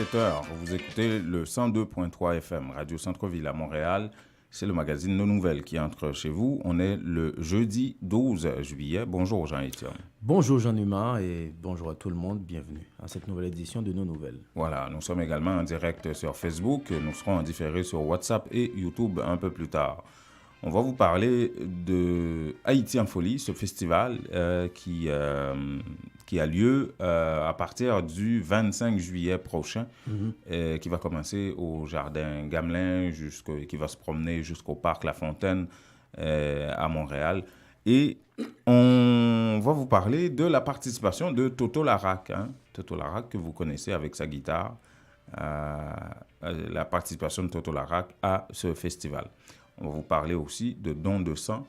17h. Vous écoutez le 102.3 FM, Radio Centre-Ville à Montréal. C'est le magazine Nos Nouvelles qui entre chez vous. On est le jeudi 12 juillet. Bonjour Jean-Étienne. Bonjour Jean-Numa et bonjour à tout le monde. Bienvenue à cette nouvelle édition de Nos Nouvelles. Voilà, nous sommes également en direct sur Facebook. Nous serons en différé sur WhatsApp et YouTube un peu plus tard. On va vous parler de Haïti en folie, ce festival qui a lieu à partir du 25 juillet prochain, qui va commencer au Jardin Gamelin, qui va se promener jusqu'au Parc La Fontaine à Montréal. Et on va vous parler de la participation de Toto Larac. Toto Larac que vous connaissez avec sa guitare, la participation de Toto Larac à ce festival. On va vous parler aussi de dons de sang.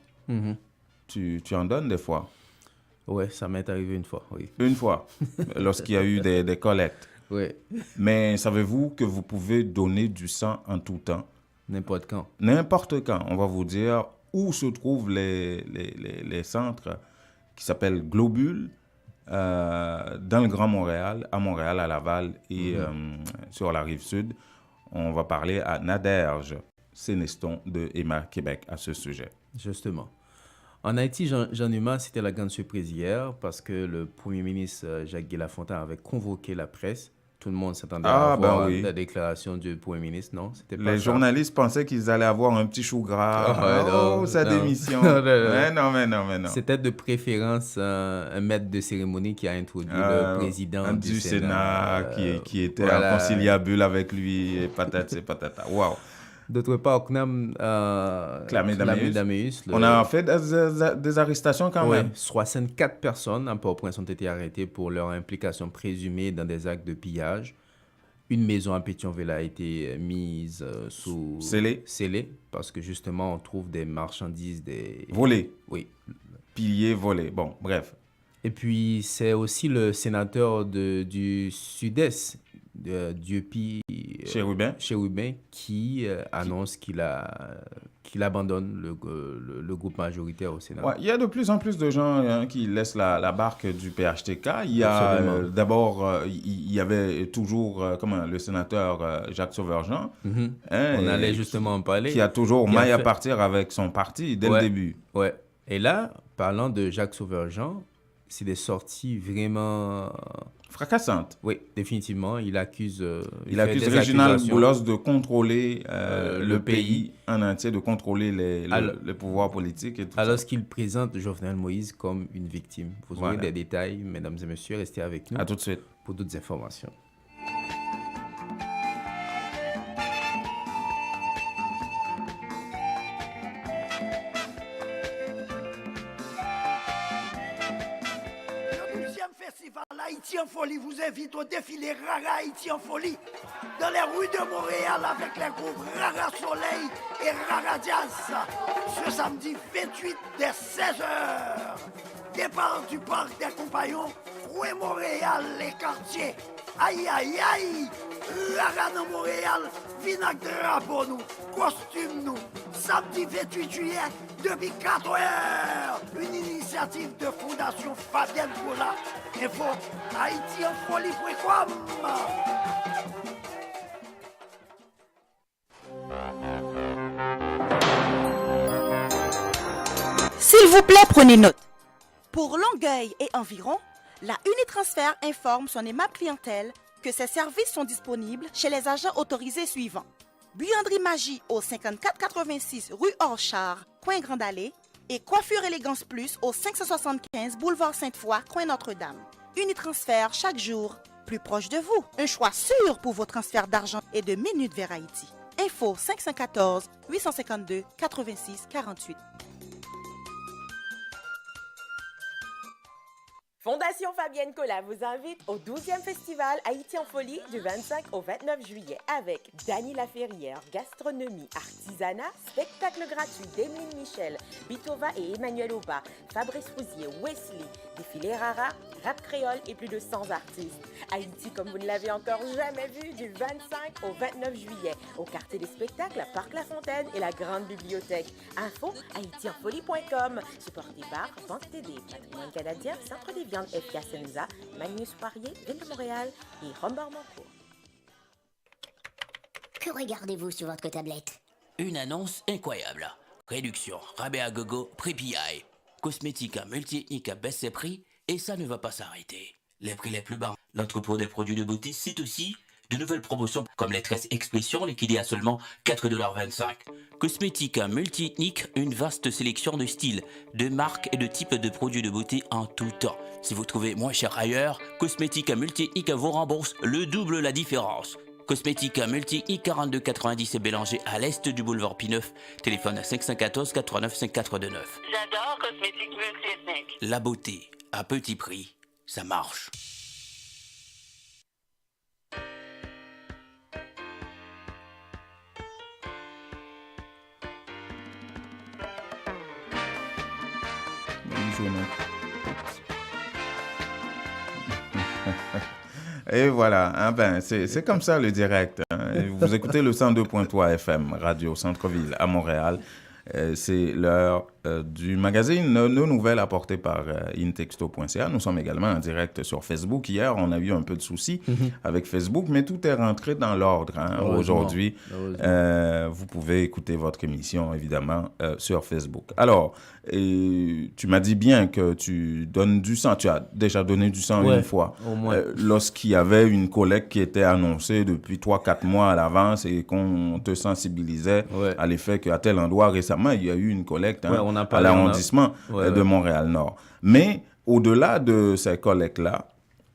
Tu en donnes des fois? Oui, ça m'est arrivé une fois, oui. Une fois, lorsqu'il y a eu des collectes. Oui. Mais savez-vous que vous pouvez donner du sang en tout temps? N'importe quand. N'importe quand. On va vous dire où se trouvent les centres qui s'appellent Globule, dans le Grand Montréal, à Montréal, à Laval et sur la Rive-Sud. On va parler à Naderge Séneston de Emma Québec à ce sujet. Justement. En Haïti, Jean-Numa, c'était la grande surprise hier parce que le Premier ministre Jacques Lafontaine avait convoqué la presse. Tout le monde s'attendait à voir la déclaration du Premier ministre, non? C'était pas Les ça. Journalistes pensaient qu'ils allaient avoir un petit chou gras. Sa démission. Mais non. C'était de préférence un maître de cérémonie qui a introduit le président du Sénat qui était en conciliabule avec lui et patata. Waouh! D'autre part, Knam Clamé Daméus. On a fait des arrestations quand même. 64 personnes à Port-au-Prince ont été arrêtées pour leur implication présumée dans des actes de pillage. Une maison à Pétionville a été mise sous scellée parce que justement on trouve des marchandises, volées. Oui. Pillées, volées. Bon, bref. Et puis c'est aussi le sénateur du Sud-Est, Chérubin, qui annonce qu'il abandonne le groupe majoritaire au Sénat. Ouais, il y a de plus en plus de gens qui laissent la barque du PHTK. Il y a d'abord, il y avait toujours le sénateur Jacques Sauverjean. On allait justement en parler. Qui a toujours maille à partir avec son parti dès le début. Ouais. Et là, parlant de Jacques Sauverjean, c'est des sorties vraiment fracassantes. Oui, définitivement. Il accuse Réginald Boulos de contrôler le pays en entier, de contrôler le pouvoir politique et tout ça. Alors qu'il présente Jovenel Moïse comme une victime. Vous aurez des détails, mesdames et messieurs. Restez avec nous. À tout de suite. Pour d'autres informations. Haïti en folie vous invite au défilé Rara Haïti en folie dans les rues de Montréal avec les groupes Rara Soleil et Rara Jazz ce samedi 28 dès 16h. Départ du parc des Compagnons, rue Montréal, les quartiers. Aïe aïe aïe, Rara dans Montréal, vinac de drapeau nous, costume nous. Samedi 28 juillet, depuis 4h, une initiative de Fondation Fabienne Poula. Info, haïtienfolie.com. S'il vous plaît, prenez note. Pour Longueuil et environ, la Unitransfert informe son aimable clientèle que ses services sont disponibles chez les agents autorisés suivants. Buanderie Magie au 5486 rue Orchard, coin Grande Allée, et Coiffure Élégance Plus au 575 boulevard Sainte-Foy, coin Notre-Dame. Unitransfert chaque jour, plus proche de vous. Un choix sûr pour vos transferts d'argent et de minutes vers Haïti. Info 514 852 86 48. Fondation Fabienne Cola vous invite au 12e festival Haïti en folie du 25 au 29 juillet avec Dany Laferrière, gastronomie, artisanat, spectacle gratuit d'Emeline Michel, Bitova et Emmanuel Aubin, Fabrice Fouzier, Wesley, défilé Rara, rap créole et plus de 100 artistes. Haïti comme vous ne l'avez encore jamais vu du 25 au 29 juillet au quartier des spectacles, Parc La Fontaine et la Grande Bibliothèque. Info haïtienfolie.com, supporté par Banque TD, Patrimoine canadien, Centre des viandes FK Senza, Magnus Poirier, Ville de Montréal et Rombard Moncourt. Que regardez-vous sur votre tablette? Une annonce incroyable. Réduction, rabais à gogo, prix PI. Cosmética, multi-ethnique à baisse ses prix et ça ne va pas s'arrêter. Les prix les plus bas. L'entrepôt des produits de beauté cite aussi de nouvelles promotions comme les tresses expression liquidées à seulement 4,25 $. Cosmética multi-ethnique, une vaste sélection de styles, de marques et de types de produits de beauté en tout temps. Si vous trouvez moins cher ailleurs, Cosmética multi-ethnique vous rembourse le double la différence. Cosmética multi-ethnique 42,90 et Bélanger à l'est du boulevard P9. Téléphone à 514 89 5429. J'adore Cosmétique multi-ethnique. La beauté à petit prix, ça marche. Et voilà, hein, ben, c'est comme ça le direct. Hein. Vous écoutez le 102.3 FM, Radio Centre-Ville à Montréal. C'est l'heure du magazine Nos Nouvelles apportées par intexto.ca. Nous sommes également en direct sur Facebook. Hier, on a eu un peu de soucis avec Facebook, mais tout est rentré dans l'ordre. Hein. Aujourd'hui, vous pouvez écouter votre émission, évidemment, sur Facebook. Alors, tu m'as dit bien que tu donnes du sang. Tu as déjà donné du sang une fois. Au moins. Lorsqu'il y avait une collecte qui était annoncée depuis 3-4 mois à l'avance et qu'on te sensibilisait à l'effet qu'à tel endroit, récemment, il y a eu une collecte à l'arrondissement de Montréal-Nord. Mais au-delà de ces collectes-là,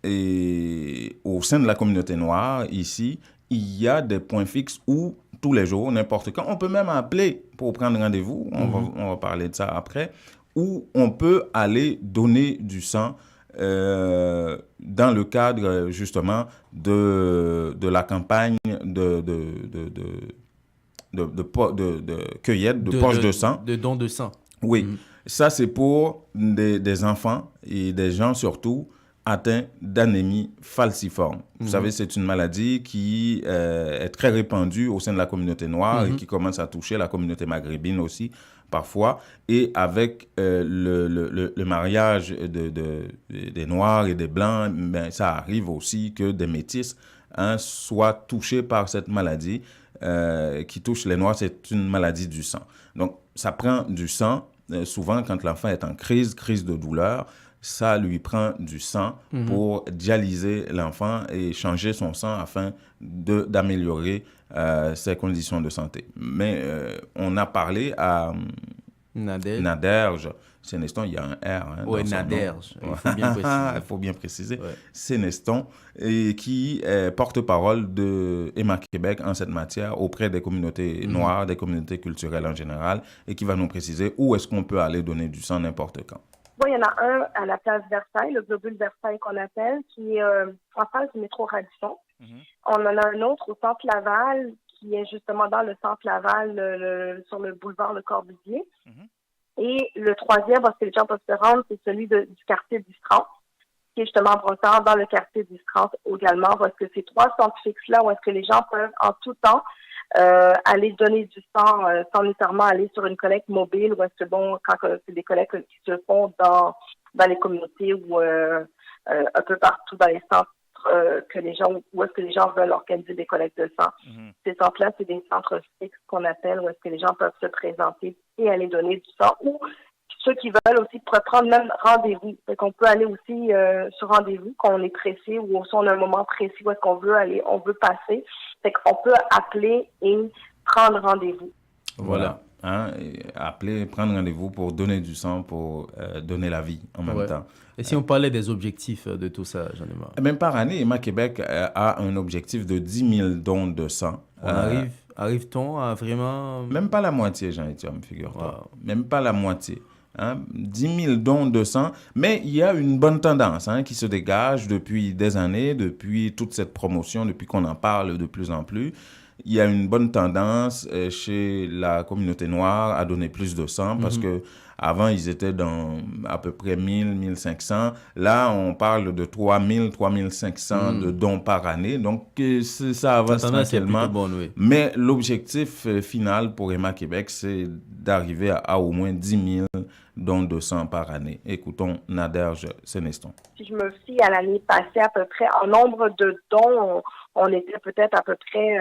et au sein de la communauté noire, ici, il y a des points fixes où tous les jours, n'importe quand, on peut même appeler pour prendre rendez-vous, on va parler de ça après, où on peut aller donner du sang dans le cadre justement de la campagne de cueillette de poches de sang. De dons de sang. Oui, ça c'est pour des enfants et des gens surtout atteints d'anémie falciforme. Vous savez, c'est une maladie qui est très répandue au sein de la communauté noire et qui commence à toucher la communauté maghrébine aussi parfois. Et avec le mariage des Noirs et des Blancs, ben, ça arrive aussi que des métis soient touchés par cette maladie qui touche les Noirs. C'est une maladie du sang. Donc, ça prend du sang. Souvent, quand l'enfant est en crise de douleur, ça lui prend du sang pour dialyser l'enfant et changer son sang afin d'améliorer ses conditions de santé. Mais on a parlé à Naderge Séneston, il y a un R. Oui, Naderge, il faut bien préciser. Il faut bien préciser. Séneston, et qui est porte-parole de Emma Québec en cette matière auprès des communautés noires, des communautés culturelles en général, et qui va nous préciser où est-ce qu'on peut aller donner du sang n'importe quand. Bon, il y en a un à la place Versailles, le globule Versailles qu'on appelle, qui est en face du métro Radisson. On en a un autre au Centre Laval, qui est justement dans le Centre Laval, sur le boulevard Le Corbusier. Et le troisième, parce que les gens peuvent se rendre, c'est celui du quartier d'Istrance, qui est justement à Brossard, dans le quartier d'Istrance également, parce que ces trois centres fixes-là, où est-ce que les gens peuvent en tout temps aller donner du sang sans nécessairement aller sur une collecte mobile, ou est-ce que, bon, quand c'est des collectes qui se font dans les communautés ou un peu partout dans les centres que les gens, où est-ce que les gens veulent organiser des collectes de sang. Ces centres-là, c'est des centres fixes qu'on appelle, où est-ce que les gens peuvent se présenter et aller donner du sang, ou ceux qui veulent aussi prendre même rendez-vous. Fait qu'on peut aller aussi sur rendez-vous quand on est pressé ou si on a un moment précis où est-ce qu'on veut aller, on veut passer. Fait qu'on peut appeler et prendre rendez-vous. Voilà. Appeler, prendre rendez-vous pour donner du sang, pour donner la vie en même temps. Et si on parlait des objectifs de tout ça, Jean-Emma? Même par année, Emma Québec a un objectif de 10 000 dons de sang. Arrive-t-on à vraiment... Même pas la moitié, Jean-Étienne, figure-toi. Wow. Même pas la moitié. 10 000 dons de sang. Mais il y a une bonne tendance qui se dégage depuis des années, depuis toute cette promotion, depuis qu'on en parle de plus en plus. Il y a une bonne tendance chez la communauté noire à donner plus de sang parce que avant ils étaient dans à peu près 1000, 1500. Là, on parle de 3000, 3500 de dons par année. Donc, ça avance tranquillement. Bonne, oui. Mais l'objectif final pour Emma Québec, c'est d'arriver à au moins 10 000 dons de sang par année. Écoutons Naderge Séneston. Si je me fie à l'année passée, à peu près, en nombre de dons, on était peut-être à peu près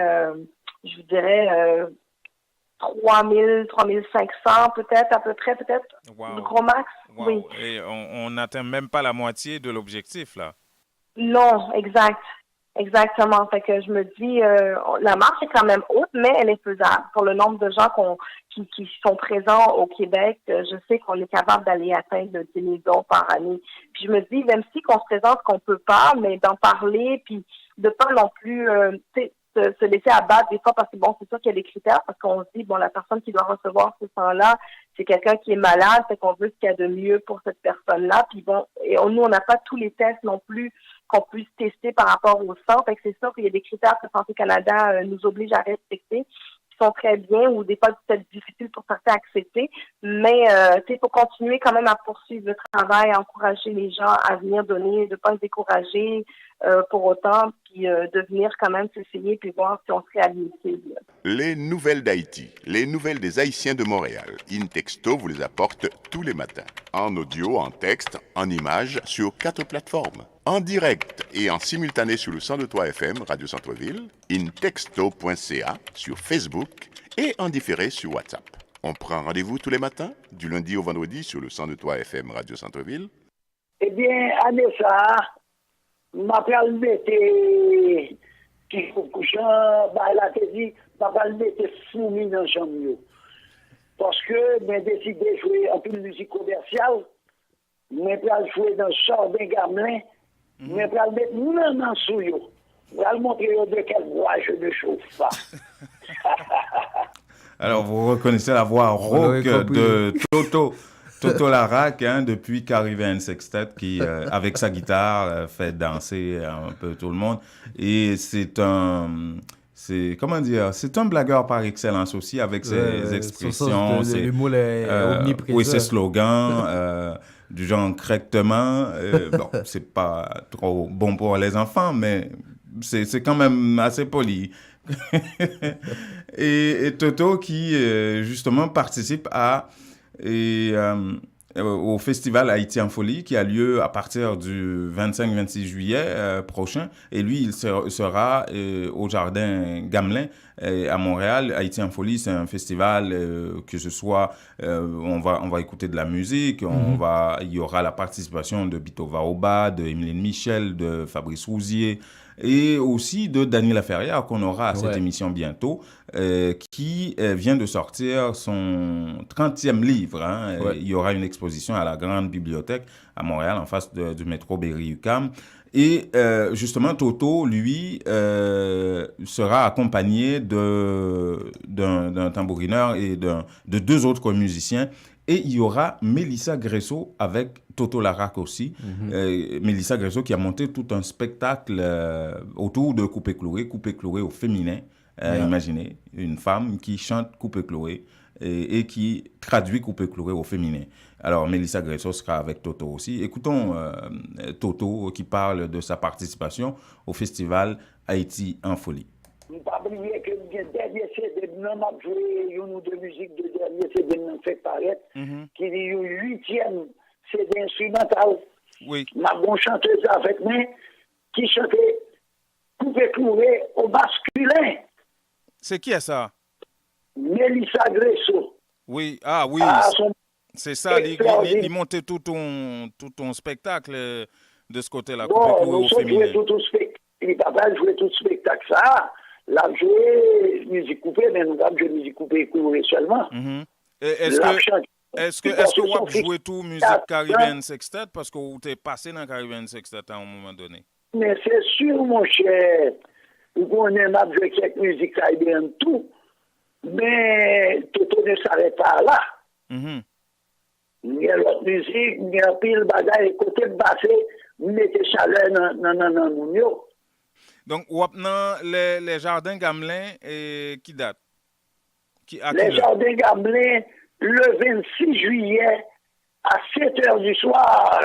je vous dirais 3000, 3500 peut-être, à peu près, peut-être, le gros max. Wow. Oui. Et on n'atteint même pas la moitié de l'objectif, là. Non, exact. Exactement. Fait que je me dis, la marche est quand même haute, mais elle est faisable. Pour le nombre de gens qui sont présents au Québec, je sais qu'on est capable d'aller atteindre 10 000 dons par année. Puis je me dis, même si qu'on se présente qu'on peut pas, mais d'en parler, puis de pas non plus, se laisser abattre des fois, parce que bon, c'est sûr qu'il y a des critères, parce qu'on se dit, bon, la personne qui doit recevoir ce sang-là, c'est quelqu'un qui est malade, fait qu'on veut ce qu'il y a de mieux pour cette personne-là. Puis bon, et nous, on n'a pas tous les tests non plus qu'on puisse tester par rapport au sang. Fait que c'est sûr qu'il y a des critères que Santé Canada nous oblige à respecter, qui sont très bien, ou des fois peut-être difficiles pour certains à accepter. Mais il faut continuer quand même à poursuivre le travail, à encourager les gens à venir donner, de ne pas se décourager pour autant, puis de venir quand même s'essayer, puis voir si on serait admissible. Les nouvelles d'Haïti, les nouvelles des Haïtiens de Montréal. InTexto vous les apporte tous les matins. En audio, en texte, en images, sur 4 plateformes. En direct et en simultané sur le 102.3 FM, Radio Centre-Ville, intexto.ca, sur Facebook et en différé sur WhatsApp. On prend rendez-vous tous les matins, du lundi au vendredi sur le 102.3 FM, Radio Centre-Ville. Eh bien, Anessa, m'a permis qui faut coucher, la dit, m'a permis de soumis dans le chambre. Parce que j'ai décidé de jouer un peu de musique commerciale, j'ai pu jouer dans le Jardin Gamelin, j'ai pu mettre même en souillot. Je vais montrer de quelle voix je ne chauffe pas. Alors, vous reconnaissez la voix rauque de Toto Larac, depuis Caribbean Sextet, qui, avec sa guitare, fait danser un peu tout le monde. Et c'est un blagueur par excellence aussi, avec ses expressions, l'humour est omniprésent. Oui, ses slogans, du genre correctement. Bon, c'est pas trop bon pour les enfants, mais c'est quand même assez poli. et Toto qui, justement, participe au festival Haïti en folie qui a lieu à partir du 25-26 juillet prochain. Et lui, il sera au Jardin Gamelin à Montréal. Haïti en folie, c'est un festival que ce soit, on va écouter de la musique, il y aura la participation de Bito Vaoba, de Emeline Michel, de Fabrice Rousier, et aussi de Dany Laferrière qu'on aura à cette émission bientôt, qui vient de sortir son 30e livre. Il y aura une exposition à la Grande Bibliothèque à Montréal, en face du métro Berry-UQAM. Et justement, Toto, lui, sera accompagné d'un tambourineur et de 2 autres musiciens. Et il y aura Mélissa Gresso avec Toto Larac aussi. Mélissa Gresso qui a monté tout un spectacle autour de Coupé Cloué au féminin. Imaginez, une femme qui chante Coupé Cloué et qui traduit Coupé Cloué au féminin. Alors, Mélissa Gresso sera avec Toto aussi. Écoutons Toto qui parle de sa participation au festival Haïti en folie. Je ne pas oublier que le dernier CD, nous avons joué une ou 2 musiques de dernier CD, nous fait paraître, qui est le 8e CD instrumental. Oui. Ma bonne chanteuse avec moi, qui chantait Coupé Cloué au masculin. C'est qui est ça? Mélissa Gresso. Oui, c'est ça, il montait tout ton spectacle de ce côté-là. Bon, nous sommes joués tout le spectacle. Il n'a joué tout le spectacle, ça. Là, joué musique coupée, mais nous avons joué musique coupée seulement. Est-ce que vous avez joué tout musique Caribbean Sextet? Parce que vous êtes passé dans Caribbean Sextet à un moment donné. Mais c'est sûr, mon cher. Vous connaissez, nous avons joué quelques musiques Caribbean tout. Mais Toto ne s'arrête pas là. Il y a l'autre musique, il y a pile bagaille, côté bassé, vous mettez chaleur dans mon yo. Donc, vous avez les Jardins Gamelin qui datent? Les Jardins Gamelin, le 26 juillet, à 7h du soir,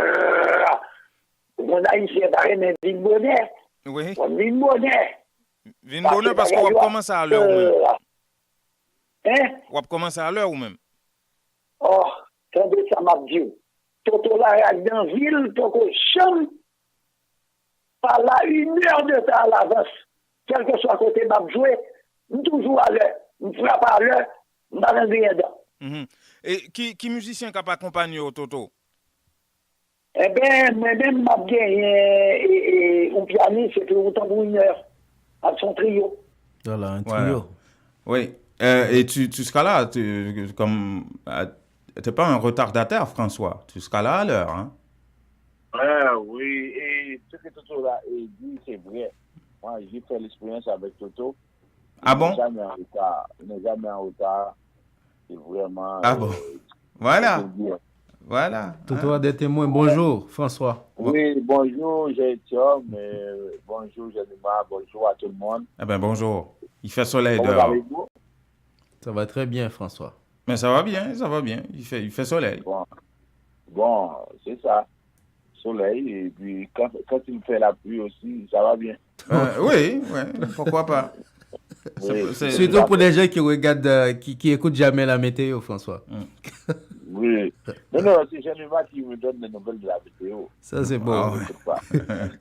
on a ici un Vin-Bonnet. Oui. Vin-Bonnet. Vin-Bonnet parce qu'on va commencer à l'heure ou même. On va commencer à l'heure ou même. Oh, attendez, ça m'a dit. Toto Larac dans la ville, pour qu'on chante. Par là, 1 heure de temps à l'avance. Quel que soit côté m'a joué, toujours à l'heure. Je frappe à l'heure, je vais rentrer dedans. Et qui musicien qui a accompagné au Toto? Eh bien, moi-même, m'a gagné un pianiste, c'était autant pour 1 heure, à son trio. Voilà, un trio. Oui. Et tu seras là, comme... T'es pas un retardataire, François. Tu seras là à l'heure, hein? Oui, et ce que Toto là dit, c'est vrai. Moi, j'ai fait l'expérience avec Toto. Ah bon? Il n'est jamais en retard. C'est vraiment... Ah bon? Voilà. Voilà. Toto a des témoins. Bonjour, François. Oui, bonjour, j'ai Thiom. Bonjour, Jenima. Bonjour à tout le monde. Eh bien, bonjour. Il fait soleil Comment dehors. allez-vous? Ça va très bien, François. Mais ça va bien, ça va bien. Il fait soleil. Bon, c'est ça. Soleil, et puis quand il fait la pluie aussi, ça va bien. Oui, pourquoi pas. Oui. Surtout pour les gens qui regardent, qui écoutent jamais la météo, François. Oui. Non, c'est Jennifer qui me donne les nouvelles de la météo. Ça, c'est bon.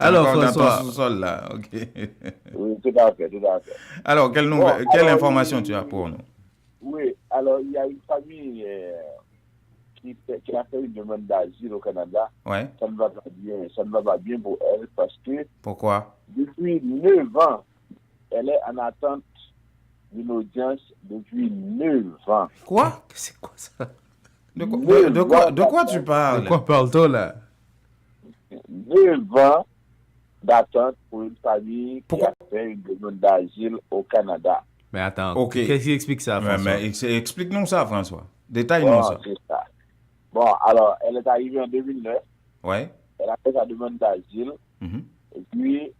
Alors, François. Dans ton sous-sol, là, ok. Oui, tout à fait. Alors, quelle information tu as pour nous? Oui, alors, il y a une famille qui a fait une demande d'asile au Canada. Ouais. Ça ne va pas bien pour elle parce que... Pourquoi? Depuis 9 ans, elle est en attente d'une audience depuis 9 ans. Quoi? C'est quoi ça? De quoi tu parles? De quoi parle-t-on là? 9 ans d'attente pour une famille qui a fait une demande d'asile au Canada. Mais attends, qu'est-ce qui explique ça, François? Mais explique-nous ça, François. Détaille-nous ça. C'est ça. Bon, alors, elle est arrivée en 2009. Ouais. Elle a fait sa demande d'asile. Et puis,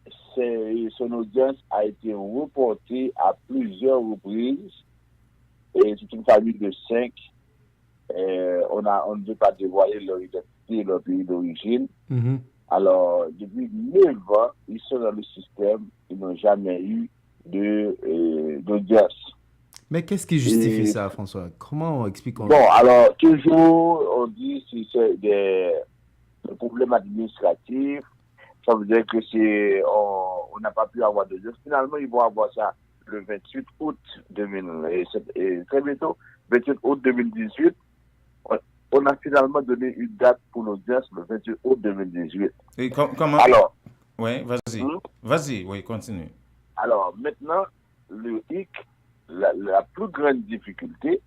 son audience a été reportée à plusieurs reprises. Et c'est une famille de 5. On ne veut pas dévoiler leur identité et leur pays d'origine. Alors, depuis 9 ans, ils sont dans le système. Ils n'ont jamais eu d'audience. Mais qu'est-ce qui justifie ça, François? Comment explique-t-on? Bon, alors, toujours, on dit si c'est des problèmes administratifs. Ça veut dire que on n'a pas pu avoir d'audience. Finalement, ils vont avoir ça le 28 août 2017. Et très bientôt, 28 août 2018, on a finalement donné une date pour l'audience le 28 août 2018. Et comment? Alors. Oui, vas-y. Vas-y, oui, continue. Alors, maintenant, le hic, la plus grande difficulté,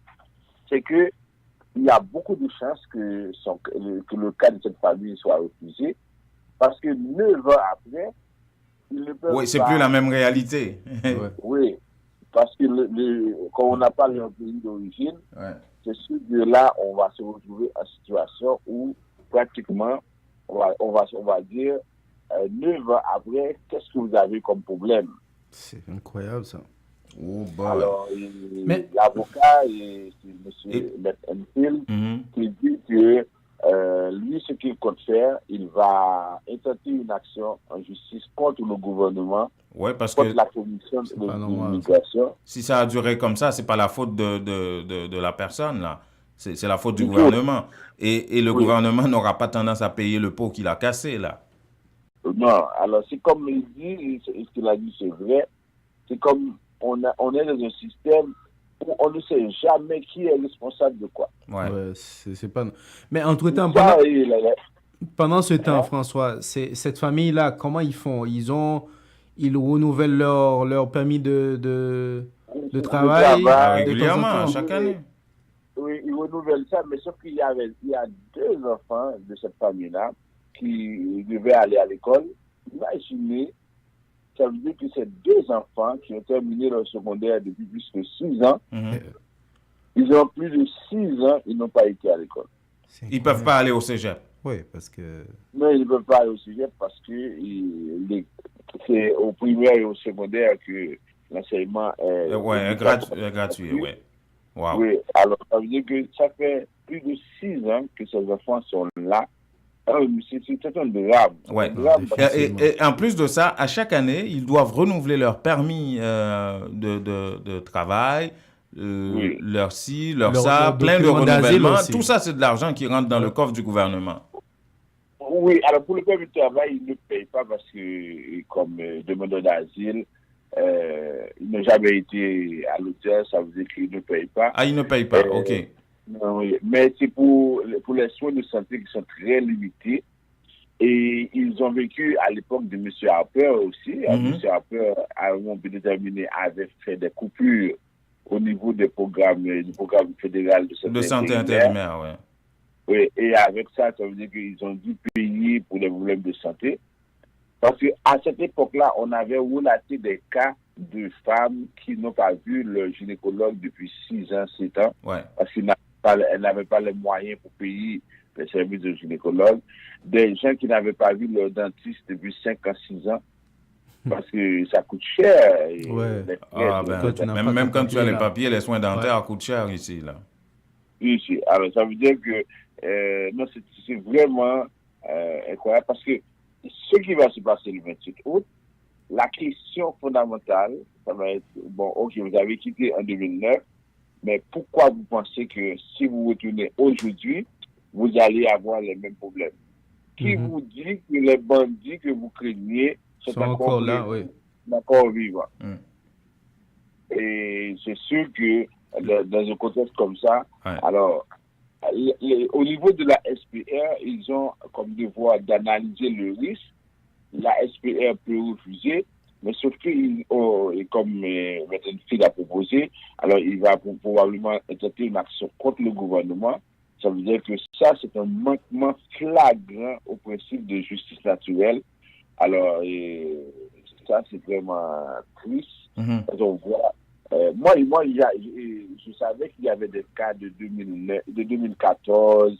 c'est que il y a beaucoup de chances que le cas de cette famille soit refusé, parce que 9 ans après, ils ne peuvent pas... Oui, c'est plus la même réalité. Oui, parce que quand on n'a pas leur pays d'origine, c'est sûr que là, on va se retrouver en situation où, pratiquement, on va dire, 9 ans après, qu'est-ce que vous avez comme problème? C'est incroyable, ça. Alors, l'avocat, c'est M. Enfield, qui dit que lui, ce qu'il compte faire, il va intenter une action en justice contre le gouvernement, contre la commission de l'immigration. Si ça a duré comme ça, c'est pas la faute de la personne, là. C'est la faute du gouvernement. Et le gouvernement n'aura pas tendance à payer le pot qu'il a cassé, là. Non, alors c'est comme il dit, ce qu'il a dit, c'est vrai. C'est comme on est dans un système où on ne sait jamais qui est responsable de quoi. C'est pas... Mais entre-temps, pendant ce temps, François, cette famille-là, comment ils font? Ils renouvellent leur permis de travail régulièrement, chaque année. Oui, ils renouvellent ça, mais sauf qu'il y a 2 enfants de cette famille-là qui devaient aller à l'école. Imaginez, ça veut dire que ces 2 enfants qui ont terminé leur secondaire depuis plus de 6 ans, ils ont plus de 6 ans, ils n'ont pas été à l'école. Ils ne peuvent pas aller au cégep. Oui, parce que... Non, ils ne peuvent pas aller au cégep parce que c'est au primaire et au secondaire que l'enseignement est gratuit. Oui. Wow. Oui, alors ça veut dire que ça fait plus de 6 ans que ces enfants sont là. C'est un drame. Ouais. Et en plus de ça, à chaque année, ils doivent renouveler leur permis de travail, leur ci, leur ça, plein de renouvellements. Tout ça, c'est de l'argent qui rentre dans le coffre du gouvernement. Oui, alors pour le permis de travail, ils ne payent pas parce que, comme demandeur d'asile, il n'a jamais été à l'audience, ça veut dire qu'il ne paye pas. Ah, il ne paye pas, ok. Non, mais c'est pour les soins de santé qui sont très limités. Et ils ont vécu à l'époque de M. Harper aussi. M. Harper, à un moment déterminé, avait fait des coupures au niveau du programme fédéral de santé intérimaire. Ouais. Oui, et avec ça, ça veut dire qu'ils ont dû payer pour les problèmes de santé. Parce qu'à cette époque-là, on avait relaté des cas de femmes qui n'ont pas vu le gynécologue depuis 6 ans, 7 ans. Ouais. Parce qu'elles n'avaient pas les moyens pour payer les services de gynécologue. Des gens qui n'avaient pas vu leur dentiste depuis 5 ans, 6 ans. Parce que ça coûte cher. Même quand tu as les papiers, les soins dentaires coûtent cher ici. Là. Ici. Alors, ça veut dire que non, c'est vraiment incroyable. Parce que ce qui va se passer le 28 août, la question fondamentale, ça va être, bon, ok, vous avez quitté en 2009, mais pourquoi vous pensez que si vous retournez aujourd'hui, vous allez avoir les mêmes problèmes? Qui vous dit que les bandits que vous craignez sont encore là, encore vivants? Et c'est sûr que dans un contexte comme ça, alors, au niveau de la SPR, ils ont comme devoir d'analyser le risque. La SPR peut refuser, mais sauf que, comme Mme Phil a proposé, alors il va probablement intenter une action contre le gouvernement. Ça veut dire que ça, c'est un manquement flagrant au principe de justice naturelle. Alors, ça, c'est vraiment triste. Donc, voilà. Moi, je savais qu'il y avait des cas de 2014,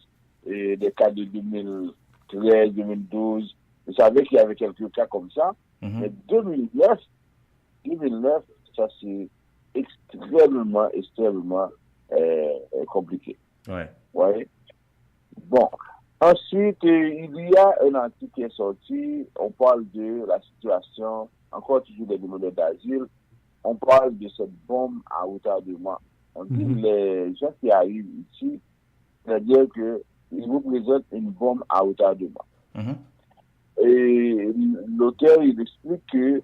et des cas de 2013, 2012. Je savais qu'il y avait quelques cas comme ça. Mais 2009, ça, c'est extrêmement compliqué. Ouais. Bon. Ensuite, il y a un article qui est sorti. On parle de la situation, encore toujours des demandeurs d'asile. On parle de cette bombe à retardement. On dit que les gens qui arrivent ici, c'est-à-dire qu'ils représentent une bombe à retardement. Et l'auteur, il explique que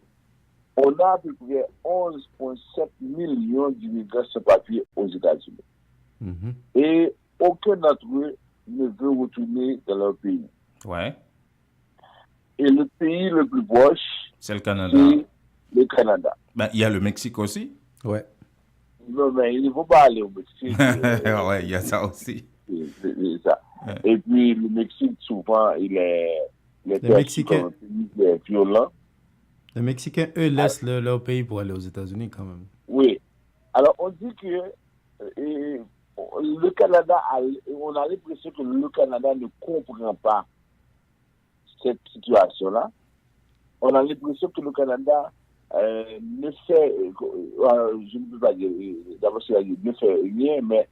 on a à peu près 11,7 millions d'immigrants sans papier aux États-Unis. Et aucun d'entre eux ne veut retourner dans leur pays. Ouais. Et le pays le plus proche, c'est le Canada. Le Canada. Ben, il y a le Mexique aussi. Ouais. Non, mais il ne faut pas aller au Mexique. Ouais, il y a ça aussi. C'est ça. Ouais. Et puis, le Mexique, souvent, les Mexicains violents. Les Mexicains, eux, laissent leur pays pour aller aux États-Unis quand même. Oui. Alors, on dit que le Canada, on a l'impression que le Canada ne comprend pas cette situation-là. On a l'impression que le Canada ne fait, je ne peux pas dire, d'abord ne fait rien, mais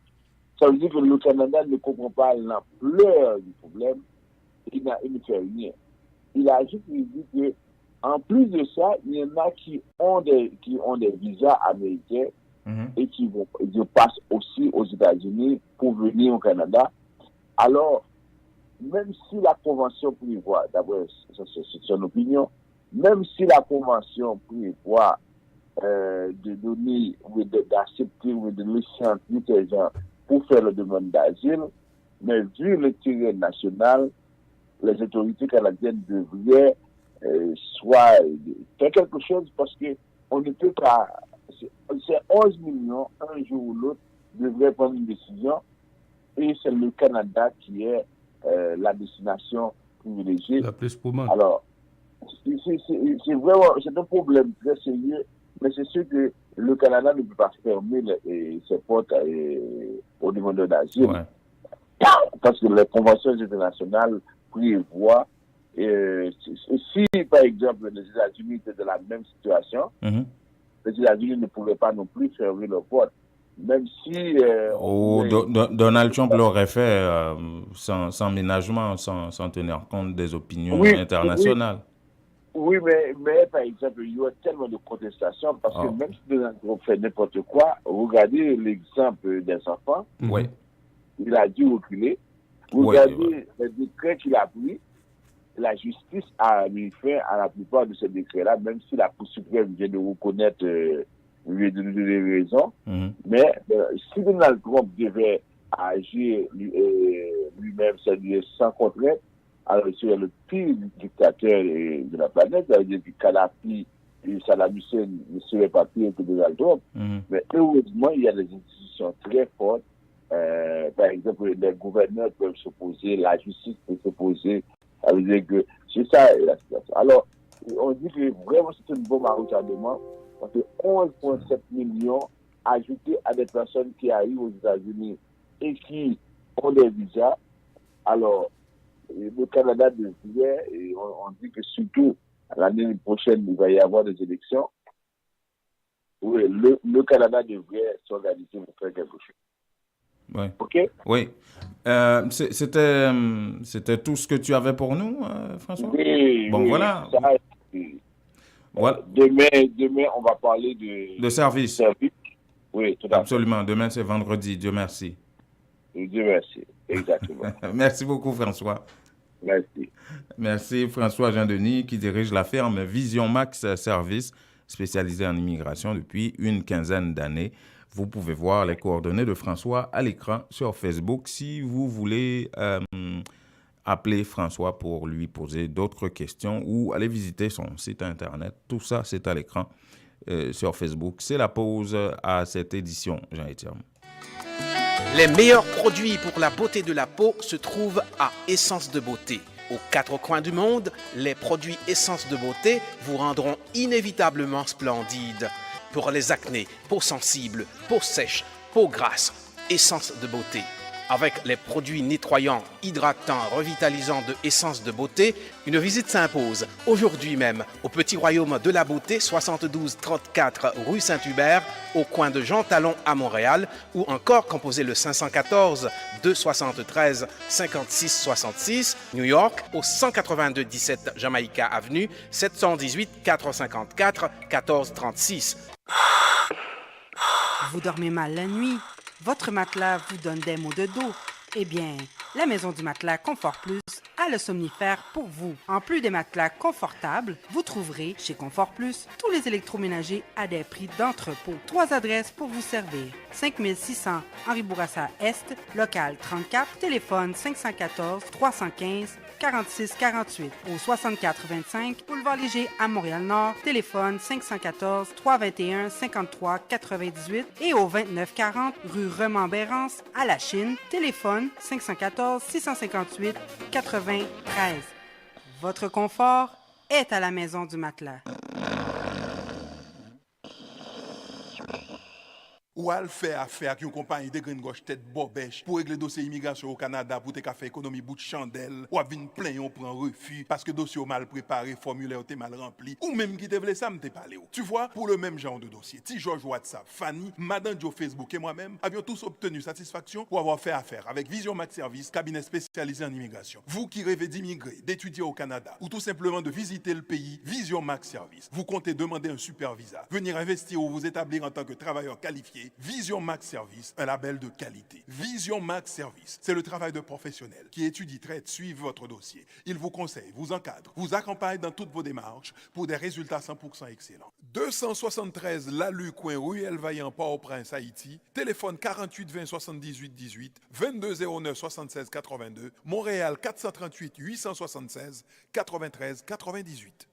ça veut dire que le Canada ne comprend pas l'ampleur du problème. Il ne fait rien. Il a juste dit que, en plus de ça, il y en a qui ont des visas américains et qui passent aussi aux États-Unis pour venir au Canada. Alors, même si la Convention prévoit, d'abord, c'est son opinion, même si la Convention prévoit de donner ou d'accepter ou de laisser entrer ces gens pour faire la demande d'asile, mais vu l'intérêt national, les autorités canadiennes devraient soit faire quelque chose parce qu'on ne peut pas. C'est 11 millions, un jour ou l'autre, devraient prendre une décision et c'est le Canada qui est la destination privilégiée. La plus pour moi. Alors, c'est vraiment, c'est un problème très sérieux, mais c'est sûr que le Canada ne peut pas fermer ses portes aux demandeurs d'asile. Ouais. Parce que les conventions internationales prévoient, si par exemple les États-Unis étaient dans la même situation, les États-Unis ne pourraient pas non plus fermer leurs portes. Même si... Donald Trump l'aurait fait sans ménagement, sans tenir compte des opinions internationales. Oui, mais par exemple, il y a tellement de protestations parce que même si Donald Trump fait n'importe quoi, regardez l'exemple des enfants. Il a dû reculer. Regardez les décrets qu'il a pris. la justice a mis fin à la plupart de ces décrets-là, même si la Cour suprême vient de reconnaître lui de donner raison. Mais si Donald Trump devait agir lui-même, c'est-à-dire sans contrainte, alors il serait le pire dictateur de la planète, c'est-à-dire que Kadhafi et Saddam Hussein ne seraient pas pires que Donald Trump. Mais heureusement, il y a des institutions très fortes. Par exemple, les gouverneurs peuvent s'opposer, la justice peut s'opposer. Ça veut dire que c'est ça la situation. Alors, on dit que vraiment c'est une bombe à retardement. Parce que 11,7 millions ajoutés à des personnes qui arrivent aux États-Unis et qui ont des visas. Alors, le Canada devrait, et on dit que surtout l'année prochaine, il va y avoir des élections. Oui, le Canada devrait s'organiser pour faire quelque chose. Oui. OK? Oui. C'était tout ce que tu avais pour nous, François? Oui. Bon, oui, voilà. Ça, voilà. Demain, on va parler de service. Oui, tout à fait. Absolument. Demain, c'est vendredi. Dieu merci. Dieu merci. Exactement. Merci beaucoup, François. Merci. Merci, François Jean-Denis, qui dirige la firme Vision Max Service, spécialisée en immigration depuis une quinzaine d'années. Vous pouvez voir les coordonnées de François à l'écran sur Facebook si vous voulez appeler François pour lui poser d'autres questions ou aller visiter son site Internet. Tout ça, c'est à l'écran sur Facebook. C'est la pause à cette édition, Jean-Étienne. Les meilleurs produits pour la beauté de la peau se trouvent à Essence de Beauté. Aux quatre coins du monde, les produits Essence de Beauté vous rendront inévitablement splendide. Pour les acnés, peau sensible, peau sèche, peau grasse, Essence de Beauté. Avec les produits nettoyants, hydratants, revitalisants de Essence de Beauté, une visite s'impose aujourd'hui même au Petit Royaume de la Beauté, 72 34 rue Saint-Hubert, au coin de Jean Talon à Montréal, ou encore composez le 514 273 56 66, New York, au 182 17 Jamaïca Avenue, 718 454 14 36. Vous dormez mal la nuit? Votre matelas vous donne des maux de dos? Eh bien, la Maison du Matelas Confort Plus a le somnifère pour vous. En plus des matelas confortables, vous trouverez chez Confort Plus tous les électroménagers à des prix d'entrepôt. 3 adresses pour vous servir. 5600 Henri Bourassa Est, local 34, téléphone 514 315 46 48. Au 6425 Boulevard Léger à Montréal-Nord, téléphone 514 321 53 98 et au 2940 rue Remembérance à La Chine, téléphone 514 658 93. Votre confort est à la Maison du Matelas. Ou al fait affaire avec une compagnie de green gauche tête bobèche pour régler dossier immigration au Canada pour te faire économie bout de chandelle ou à venir plein on prend refus parce que dossier mal préparé, formulaire t'es mal rempli ou même qui te voulait ça me t'es parlé. Tu vois, pour le même genre de dossier, T. George WhatsApp, Fanny, Madame Joe Facebook et moi-même avions tous obtenu satisfaction pour avoir fait affaire avec Vision Max Service, cabinet spécialisé en immigration. Vous qui rêvez d'immigrer, d'étudier au Canada ou tout simplement de visiter le pays, Vision Max Service. Vous comptez demander un super visa, venir investir ou vous établir en tant que travailleur qualifié. Vision Max Service, un label de qualité. Vision Max Service, c'est le travail de professionnels qui étudient, traitent, suivent votre dossier. Ils vous conseillent, vous encadrent, vous accompagnent dans toutes vos démarches pour des résultats 100% excellents. 273 Lalu, coin Ruelle Vaillant, Port-au-Prince, Haïti. Téléphone 48 20 78 18, 22 09 76 82. Montréal 438 876 93 98.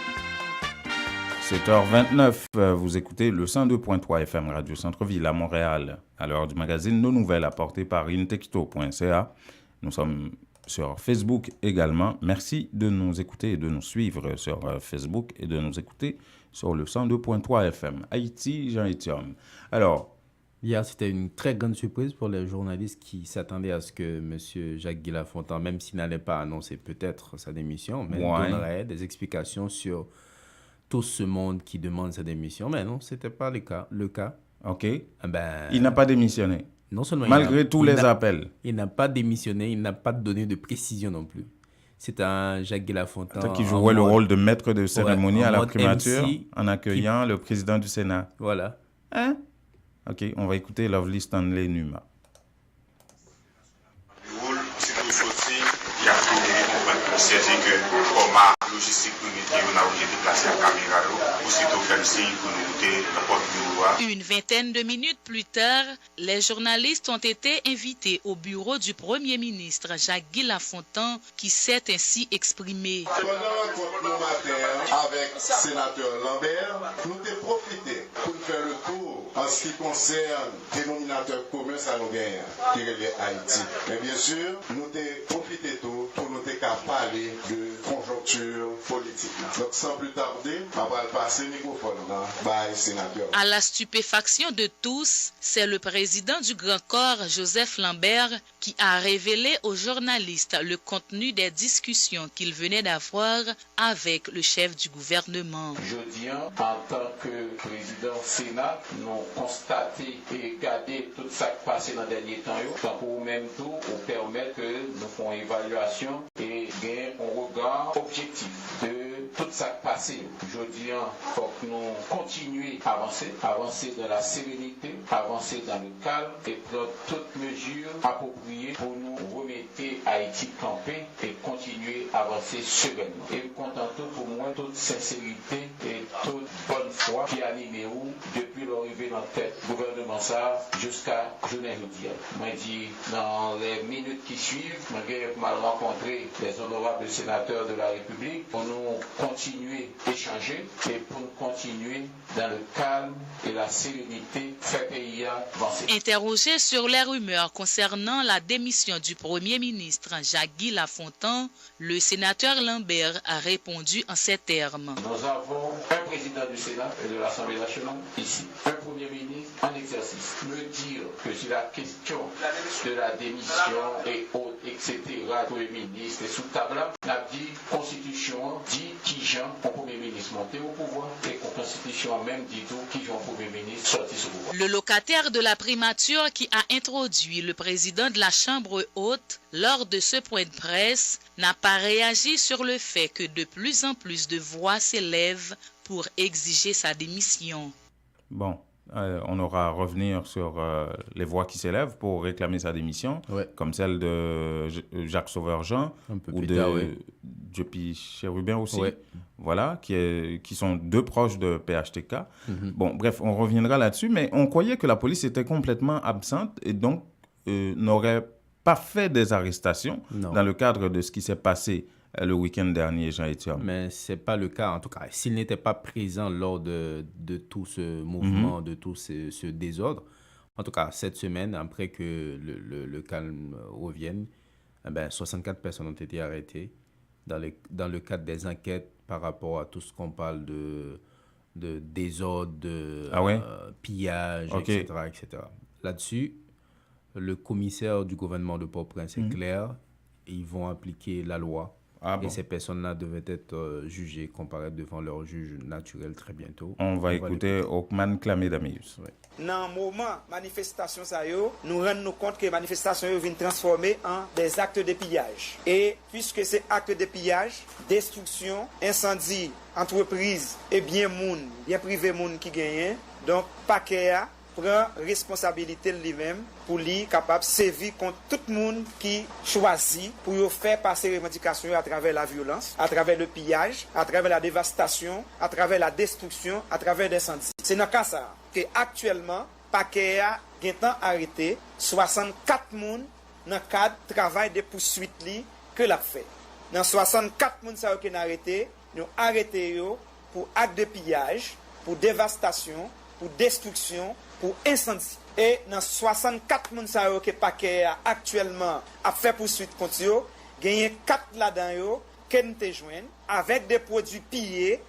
– 7h29, vous écoutez le 102.3 FM Radio Centre-Ville à Montréal. À l'heure du magazine Nos Nouvelles apportées par intexto.ca. Nous sommes sur Facebook également. Merci de nous écouter et de nous suivre sur Facebook et de nous écouter sur le 102.3 FM. Haïti, Jean-Étienne. Alors, hier, c'était une très grande surprise pour les journalistes qui s'attendaient à ce que M. Jacques Guy-Lafontaine, même s'il n'allait pas annoncer peut-être sa démission, mais donnerait des explications sur tout ce monde qui demande sa démission. Mais non, ce n'était pas le cas. OK. Il n'a pas démissionné. Non seulement malgré tous les appels. Il n'a pas démissionné, il n'a pas donné de précision non plus. C'est un Jacques Guy-Lafontaine qui jouait le rôle de maître de cérémonie à la primature MC, en accueillant le président du Sénat. Voilà. Hein? Ok, on va écouter Lovely Stanley Numa. Il y a tout c'est que comme logistique on a obligé de déplacer la caméra aussitôt faire signe pour nous la porte bureau. Une vingtaine de minutes plus tard, les journalistes ont été invités au bureau du Premier ministre Jacques Guy-Lafontaine qui s'est ainsi exprimé. Pendant notre matin avec le sénateur Lambert, nous avons profité pour faire le tour en ce qui concerne le dénominateur commun ça nous gagne, qui est Haïti. Mais bien sûr, nous avons profité tout pour nous parler de conjoncture politique. Donc sans plus tarder, on va passer le microphone au sénateur. À la stupéfaction de tous, c'est le président du Grand Corps, Joseph Lambert, qui a révélé aux journalistes le contenu des discussions qu'il venait d'avoir avec le chef du gouvernement. Jeudi, en tant que président Sénat, nous avons constaté et regardé tout ça qui passé dans les derniers temps, pour même tout, pour permettre que nous fassions une évaluation et gagner un regard objectif de tout ça qui passé. Jeudi, il faut que nous continuions à avancer dans la sérénité, avancer dans le calme et prendre toutes mesures appropriées pour nous remettre Haïti campé et continuer à avancer sereinement. Et content pour moi, toute sincérité et toute bonne foi qui anime depuis l'arrivée dans la tête du gouvernement ça jusqu'à journée aujourd'hui. Moi dit dans les minutes qui suivent, je mal rencontré les honorables sénateurs de la République pour nous continuer à échanger et pour nous continuer dans le calme et la sérénité, faire pays avancer. Interrogé sur les rumeurs concernant la démission du Premier ministre Jacques Guy-Lafontaine, le sénateur Lambert a répondu en ces termes. Nous avons un président du Sénat et de l'Assemblée nationale ici, un Premier ministre en exercice. Me dire que si la question de la démission et autres, etc., Premier ministre est sous table, la dit Constitution dit qui Jean, au Premier ministre monté au pouvoir et la Constitution même dit tout qui Jean, Premier ministre sorti au pouvoir. Le locataire de la primature qui a introduit le président de la Chambre haute lors de ce point de presse n'a pas réagi sur le fait que de plus en plus de voix s'élèvent pour exiger sa démission. Bon, on aura à revenir sur les voix qui s'élèvent pour réclamer sa démission, comme celle de Jacques Sauveur-Jean ou de Jopi Chérubin aussi, voilà, qui sont deux proches de PHTK. Bon, bref, on reviendra là-dessus, mais on croyait que la police était complètement absente et donc n'aurait pas fait des arrestations dans le cadre de ce qui s'est passé le week-end dernier, Jean-Étienne. Mais ce n'est pas le cas, en tout cas. S'il n'était pas présent lors de tout ce mouvement, de tout ce désordre, en tout cas, cette semaine, après que le calme revienne, 64 personnes ont été arrêtées dans le cadre des enquêtes par rapport à tout ce qu'on parle de désordre, de pillage, etc., etc. Là-dessus, le commissaire du gouvernement de Port-au-Prince est clair, ils vont appliquer la loi. Et ces personnes-là devaient être jugées, comparées devant leur juge naturel très bientôt. On va écouter Ockman Klamé-Damius. Dans le moment manifestation, nous rendons compte que les manifestations viennent transformer en des actes de pillage. Et puisque ces actes de pillage, destruction, incendie, entreprise et bien privé qui gagne, donc paquet prend responsabilité lui-même pour lui capable sévir contre tout le monde qui choisit pour faire passer les revendications à travers la violence, à travers le pillage, à travers la dévastation, à travers la destruction, à travers l'incendie. C'est dans le cas ça que actuellement paquet a arrêté 64 personnes dans le cadre du travail de poursuite que l'a fait. Dans 64 personnes qui ont arrêté, nous arrêté pour acte de pillage, pour dévastation, pour destruction, pour incendie. Et dans 64 personnes qui paquet actuellement a fait poursuite contre eux, il y a 4 là-dedans qui ont été joints avec des produits pillés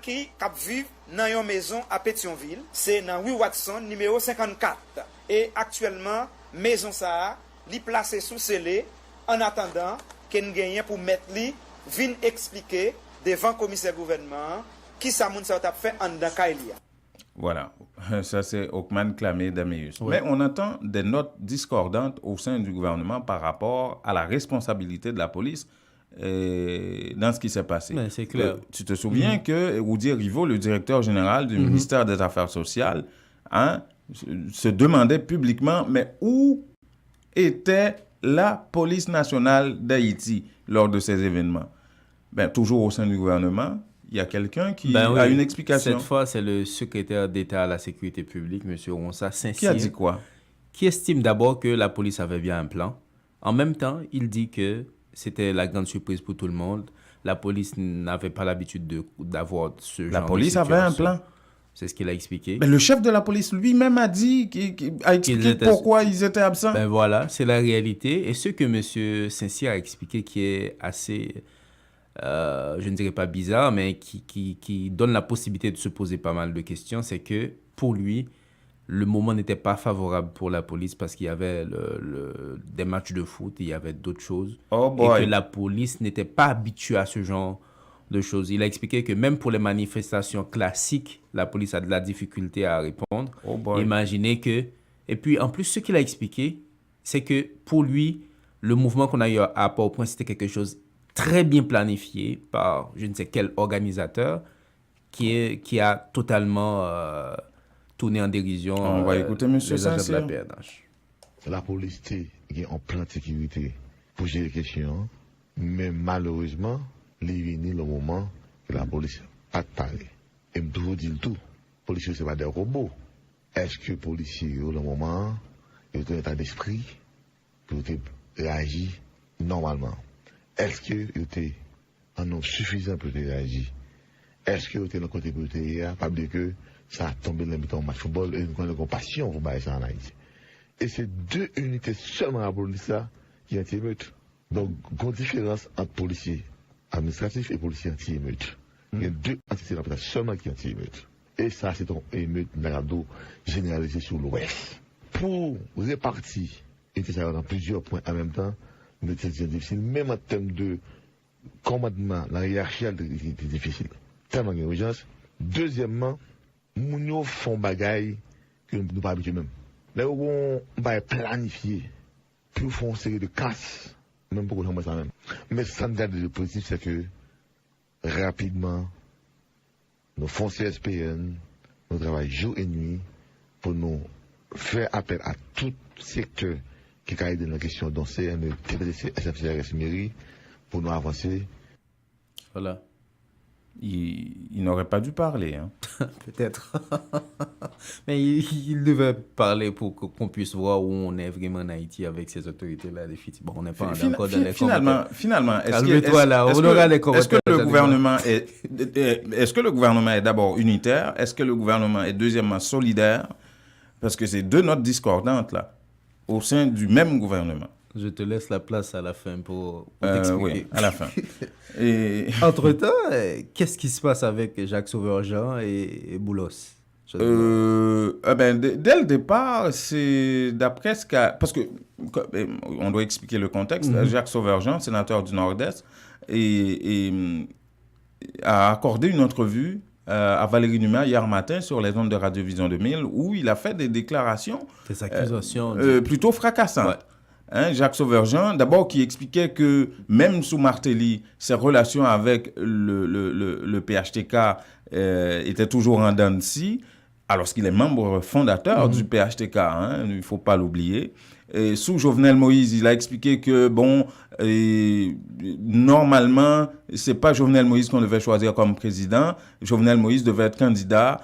qui vivent dans une maison à Pétionville. C'est dans Rue Watson, numéro 54. Et actuellement, maison ça est placée sous scellé en attendant qu'on gagne pour mettre li vinn expliquer devant le commissaire gouvernement qui ça moun ça t'a fait en dedans Kailia. Voilà, ça c'est Ockman Clamé d'Améus. Oui. Mais on entend des notes discordantes au sein du gouvernement par rapport à la responsabilité de la police dans ce qui s'est passé. Mais c'est clair. Tu te souviens que Woody Riveau, le directeur général du ministère des Affaires sociales, se demandait publiquement, mais où était la police nationale d'Haïti lors de ces événements? Toujours au sein du gouvernement, il y a quelqu'un qui a une explication. Cette fois, c'est le secrétaire d'État à la sécurité publique, M. Ronsa Saint-Cyr. Qui a dit quoi? Qui estime d'abord que la police avait bien un plan. En même temps, il dit que c'était la grande surprise pour tout le monde. La police n'avait pas l'habitude d'avoir ce genre de situation. La police avait un plan. C'est ce qu'il a expliqué. Mais le chef de la police lui-même a dit, a expliqué pourquoi ils étaient absents. Voilà, c'est la réalité. Et ce que M. Saint-Cyr a expliqué qui est assez, je ne dirais pas bizarre, mais qui donne la possibilité de se poser pas mal de questions, c'est que pour lui, le moment n'était pas favorable pour la police parce qu'il y avait des matchs de foot, il y avait d'autres choses. Et que la police n'était pas habituée à ce genre de choses. Il a expliqué que même pour les manifestations classiques, la police a de la difficulté à répondre. Imaginez que... Et puis, en plus, ce qu'il a expliqué, c'est que pour lui, le mouvement qu'on a eu à Port-au-Prince, c'était quelque chose très bien planifié par je ne sais quel organisateur qui a totalement tourné en dérision on va écouter monsieur les agents de la PNH. La police a un plan de sécurité pour gérer les questions, mais malheureusement, il est venu le moment que la police a parlé. Et je toujours dis tout. Les policiers, ce n'est pas des robots. Est-ce que les policiers, au moment, ils ont un état d'esprit pour réagir normalement? Est-ce qu'ils ont un nombre suffisant pour réagir? Est-ce qu'ils ont un côté pour réagir? Pas dire que ça a tombé dans le match de football et nous avons compassion pour ça en Haïti. Et c'est 2 unités seulement à la police qui anti-émeute. Donc, il y a une différence entre policiers administratifs et policiers anti-émeute. Il y a 2 entités seulement qui anti-émeute. Et ça, c'est une émeute généralisée sur l'Ouest. Pour répartir dans plusieurs points en même temps, c'est difficile. Même en termes de commandement, la hiérarchie est difficile. Tellement d'urgence. Deuxièmement, nous font bagaille que nous ne pas habitués même. Là où on va planifier, puis on fait une série de casses, même pour qu'on ça même. Mais ça me garde le positif, c'est que rapidement, nous font CSPN, nous travaillons jour et nuit pour nous faire appel à tout secteur qui a aidé dans la question dont CME, TPDC, SFCRS, mairie, pour nous avancer. Voilà. Il n'aurait pas dû parler. Hein. Peut-être. Mais il devait parler pour qu'on puisse voir où on est vraiment en Haïti avec ces autorités-là. Bon, on n'est pas encore dans les finalement, est-ce que le gouvernement est d'abord unitaire? Est-ce que le gouvernement est deuxièmement solidaire? Parce que c'est 2 notes discordantes là, au sein du même gouvernement. Je te laisse la place à la fin pour t'expliquer. Oui, à la fin. Entre-temps, qu'est-ce qui se passe avec Jacques Sauveur-Jean et Boulos? Dès le départ, c'est d'après ce qu'a... Parce que, on doit expliquer le contexte. Jacques Sauveur-Jean, sénateur du Nord-Est, a accordé une entrevue à Valérie Numa hier matin sur les ondes de Radio-Vision 2000 où il a fait des déclarations... Des accusations... plutôt fracassantes. Ouais. Jacques Sauveur-Jean, d'abord, qui expliquait que même sous Martelly, ses relations avec le PHTK étaient toujours en dents de scie, alors qu'il est membre fondateur du PHTK, il ne faut pas l'oublier. Et sous Jovenel Moïse, il a expliqué que, normalement, ce n'est pas Jovenel Moïse qu'on devait choisir comme président. Jovenel Moïse devait être candidat,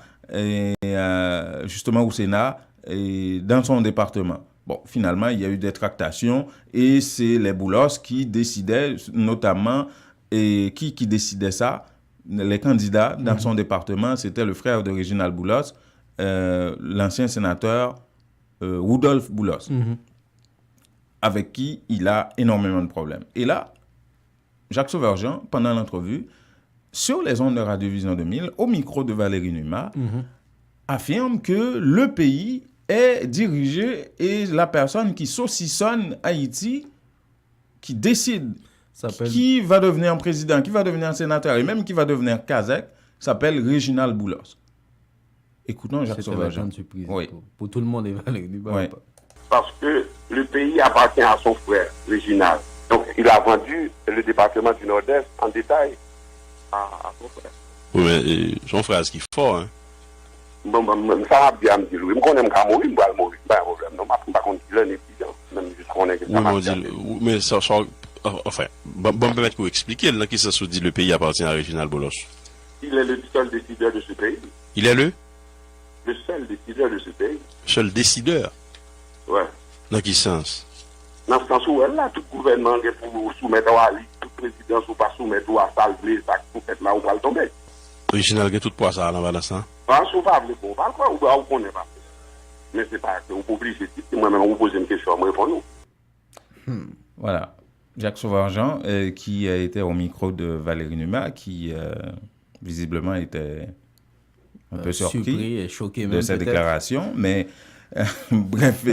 justement, au Sénat, dans son département. Bon, finalement, il y a eu des tractations et c'est les Boulos qui décidaient, notamment, et qui décidait ça, les candidats dans son département, c'était le frère de Réginald Boulos, l'ancien sénateur Rudolph Boulos, avec qui il a énormément de problèmes. Et là, Jacques Sauveur-Jean, pendant l'entrevue, sur les ondes de Radio-Vision 2000, au micro de Valérie Numa, affirme que le pays est dirigé et la personne qui saucissonne Haïti, qui décide qui va devenir président, qui va devenir sénateur et même qui va devenir Kazakh, s'appelle Réginald Boulos. Écoutons Jacques Sauverjean. Oui. Pour tout le monde, oui. Parce que le pays appartient à son frère, Réginald. Donc, il a vendu le département du Nord-Est en détail à son frère. Oui, mais son frère, ce qu'il faut, hein? Bon, ça va bien me dire, oui, je connais pas mourir, je vais mourir, pas de problème. Non, je ne sais pas contre qui est même juste qu'on est que ça va bien. Mais ça, enfin, bon, permettre que vous expliquiez, là, qui ça se dit le pays appartient à Réginald Bolos? Il est le seul décideur de ce pays. Il est le seul décideur de ce pays. Seul décideur? Ouais. Dans quel sens? Dans ce sens où là, tout gouvernement est pour soumettre à lui, tout président ou pas soumettre à salver, ça pour faire là, on va le tomber. Réginald a tout pour ça, là, dans ça? Pas sauvable, bon, pas quoi, on connaît pas. Mais c'est pas que vous pouvez moi-même, on vous pose une question, moi, pour nous. Voilà. Jacques Sauverjean, qui a été au micro de Valérie Numa, qui visiblement était un peu surpris et choqué de cette déclaration, mais bref,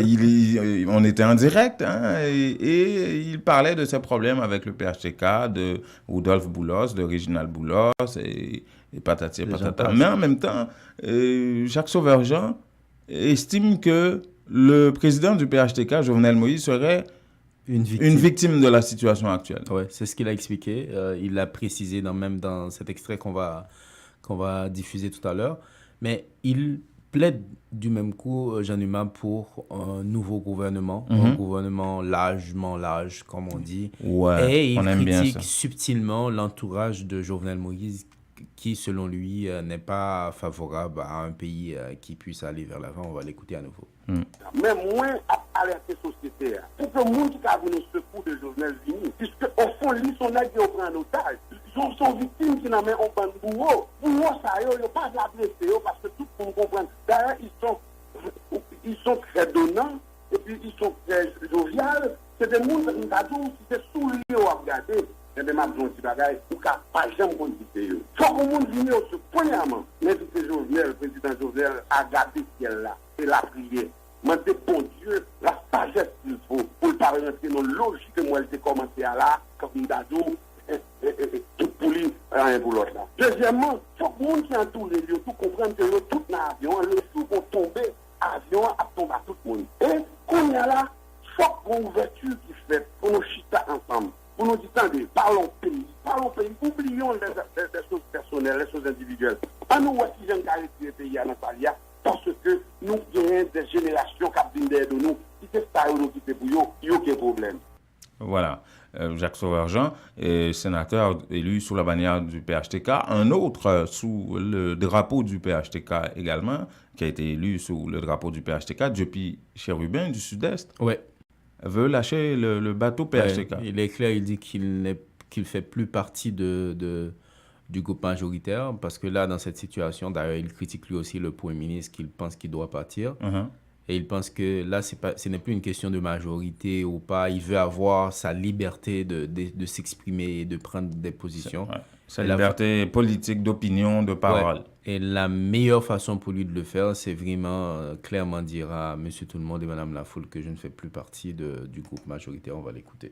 on était en direct et il parlait de ses problèmes avec le PHTK, de Rudolf Boulos, de Réginald Boulos et patati et patata. Mais en même temps, Jacques Sauverjean estime que le président du PHTK, Jovenel Moïse, serait une victime de la situation actuelle. Oui, c'est ce qu'il a expliqué. Il l'a précisé même dans cet extrait qu'on va diffuser tout à l'heure. Mais il plaide du même coup, Jean Numa, pour un nouveau gouvernement, un gouvernement largement large, comme on dit. Ouais, et il critique subtilement l'entourage de Jovenel Moïse, qui, selon lui, n'est pas favorable à un pays qui puisse aller vers l'avant. On va l'écouter à nouveau. Mais moins à alerter la société. Pour que le monde qui a venu au secours de Jovenel Vini, puisque au fond, lui, son aide, il prend en otage. Ils sont victimes qui n'ont même pas de bourreau. Bourreau, ça, ils n'ont pas de la blessée, parce que tout le monde comprend. D'ailleurs, ils sont très donnants, et puis ils sont très joviales. C'est des gens qui c'est sous lui à regarder. Et bien, ma besoin de bagaille, ou qu'à pas jamais conduire. Il faut que le monde vienne au secours. Premièrement, l'invité Jovenel, le président Jovenel, a gardé ce qu'il a et la prière. Mandez bon Dieu la sagesse qu'il faut pour ne pas rentrer dans la logique que moi, elle a commencé à là, comme nous avons tout pour lui, rien pour l'autre. Deuxièmement, il faut que le monde qui entoure les lieux, tout comprendre que tout dans l'avion, les sous vont tomber, l'avion a tombé à tout le monde. Et qu'on y a là, il faut qu'on ouverture qui fait pour nous chita ensemble. Pour nous dire, attendez, parlons pays, oublions les choses personnelles, les choses individuelles. À nous, si j'aime garder le pays à Natalia, parce que nous avons des générations qui viennent derrière nous, si c'est ça qui est pour eux, il n'y a aucun problème. Voilà. Jacques Sauverjean est sénateur élu sous la bannière du PHTK. Un autre sous le drapeau du PHTK également, qui a été élu sous le drapeau du PHTK, Diopi Chérubin du Sud-Est, veut lâcher le bateau PHTK. Ouais, il est clair, il dit qu'il ne fait plus partie du groupe majoritaire, parce que là, dans cette situation, d'ailleurs, il critique lui aussi le Premier ministre, qu'il pense qu'il doit partir. Et il pense que là, ce n'est plus une question de majorité ou pas. Il veut avoir sa liberté de s'exprimer et de prendre des positions. Sa liberté politique, d'opinion, de parole. Et la meilleure façon pour lui de le faire, c'est vraiment clairement dire à Monsieur Tout-le-Monde et Madame Lafoule que je ne fais plus partie du groupe majoritaire. On va l'écouter.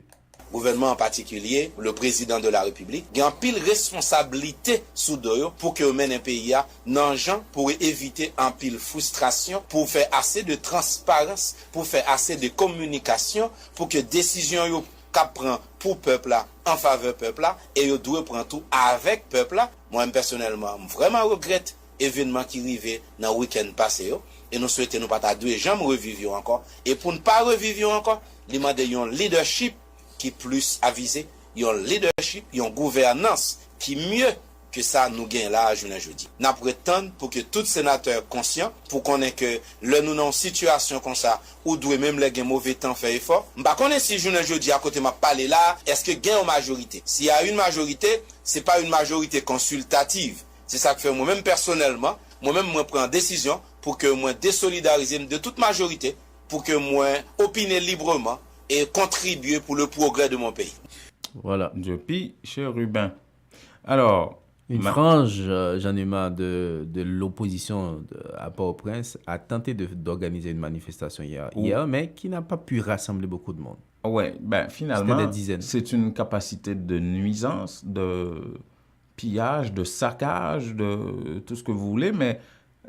Gouvernement en particulier, le président de la République, il y a une pile responsabilité sous d'eux pour que mène un pays à non-gens pour éviter un pile frustration, pour faire assez de transparence, pour faire assez de communication, pour que décision yo prend pour peuple là, en faveur peuple là, et yo doit prendre tout avec peuple là. Moi personnellement, vraiment regrette événement qui arrivé dans le week-end passé yo, et nous souhaitons nous pas deux jamais revivre encore. Et pour ne pas revivre encore, il demande un leadership qui plus avisé, il y a un leadership, il y a une gouvernance qui mieux que ça nous gagne là jeudi. Nous prétendons pour que tout sénateur conscient, pour qu'on ait que le nous dans une situation comme ça, ou doit même les mauvais temps faire effort. M'pa connaît si jeudi à côté m'a parlé là, est-ce que gagne une majorité? S'il y a une majorité, c'est pas une majorité consultative. C'est ça que fait moi-même personnellement, moi-même moi prends décision pour que moi désolidariser de toute majorité, pour que moi opiner librement et contribuer pour le progrès de mon pays. Voilà, Diopi Chérubin. Alors, une frange, Jean Numa, de l'opposition à Port-au-Prince a tenté d'organiser une manifestation hier, mais qui n'a pas pu rassembler beaucoup de monde. Oui, finalement, c'est une capacité de nuisance, de pillage, de saccage, de tout ce que vous voulez, mais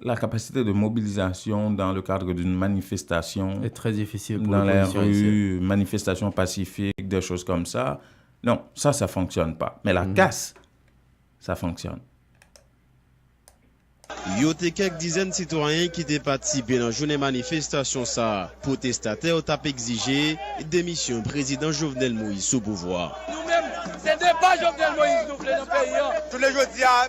la capacité de mobilisation dans le cadre d'une manifestation est très difficile pour dans les rues, manifestation pacifique, des choses comme ça. Non, ça fonctionne pas. Mais la casse, ça fonctionne. Yo te quelques dizaines de citoyens qui étaient participés dans la journée manifestation ça. Protestataires ont exigé démission président Jovenel Moïse sous pouvoir. Nous-mêmes, c'est pas Jovenel Moïse nous voulons dans le pays. Tous les jours,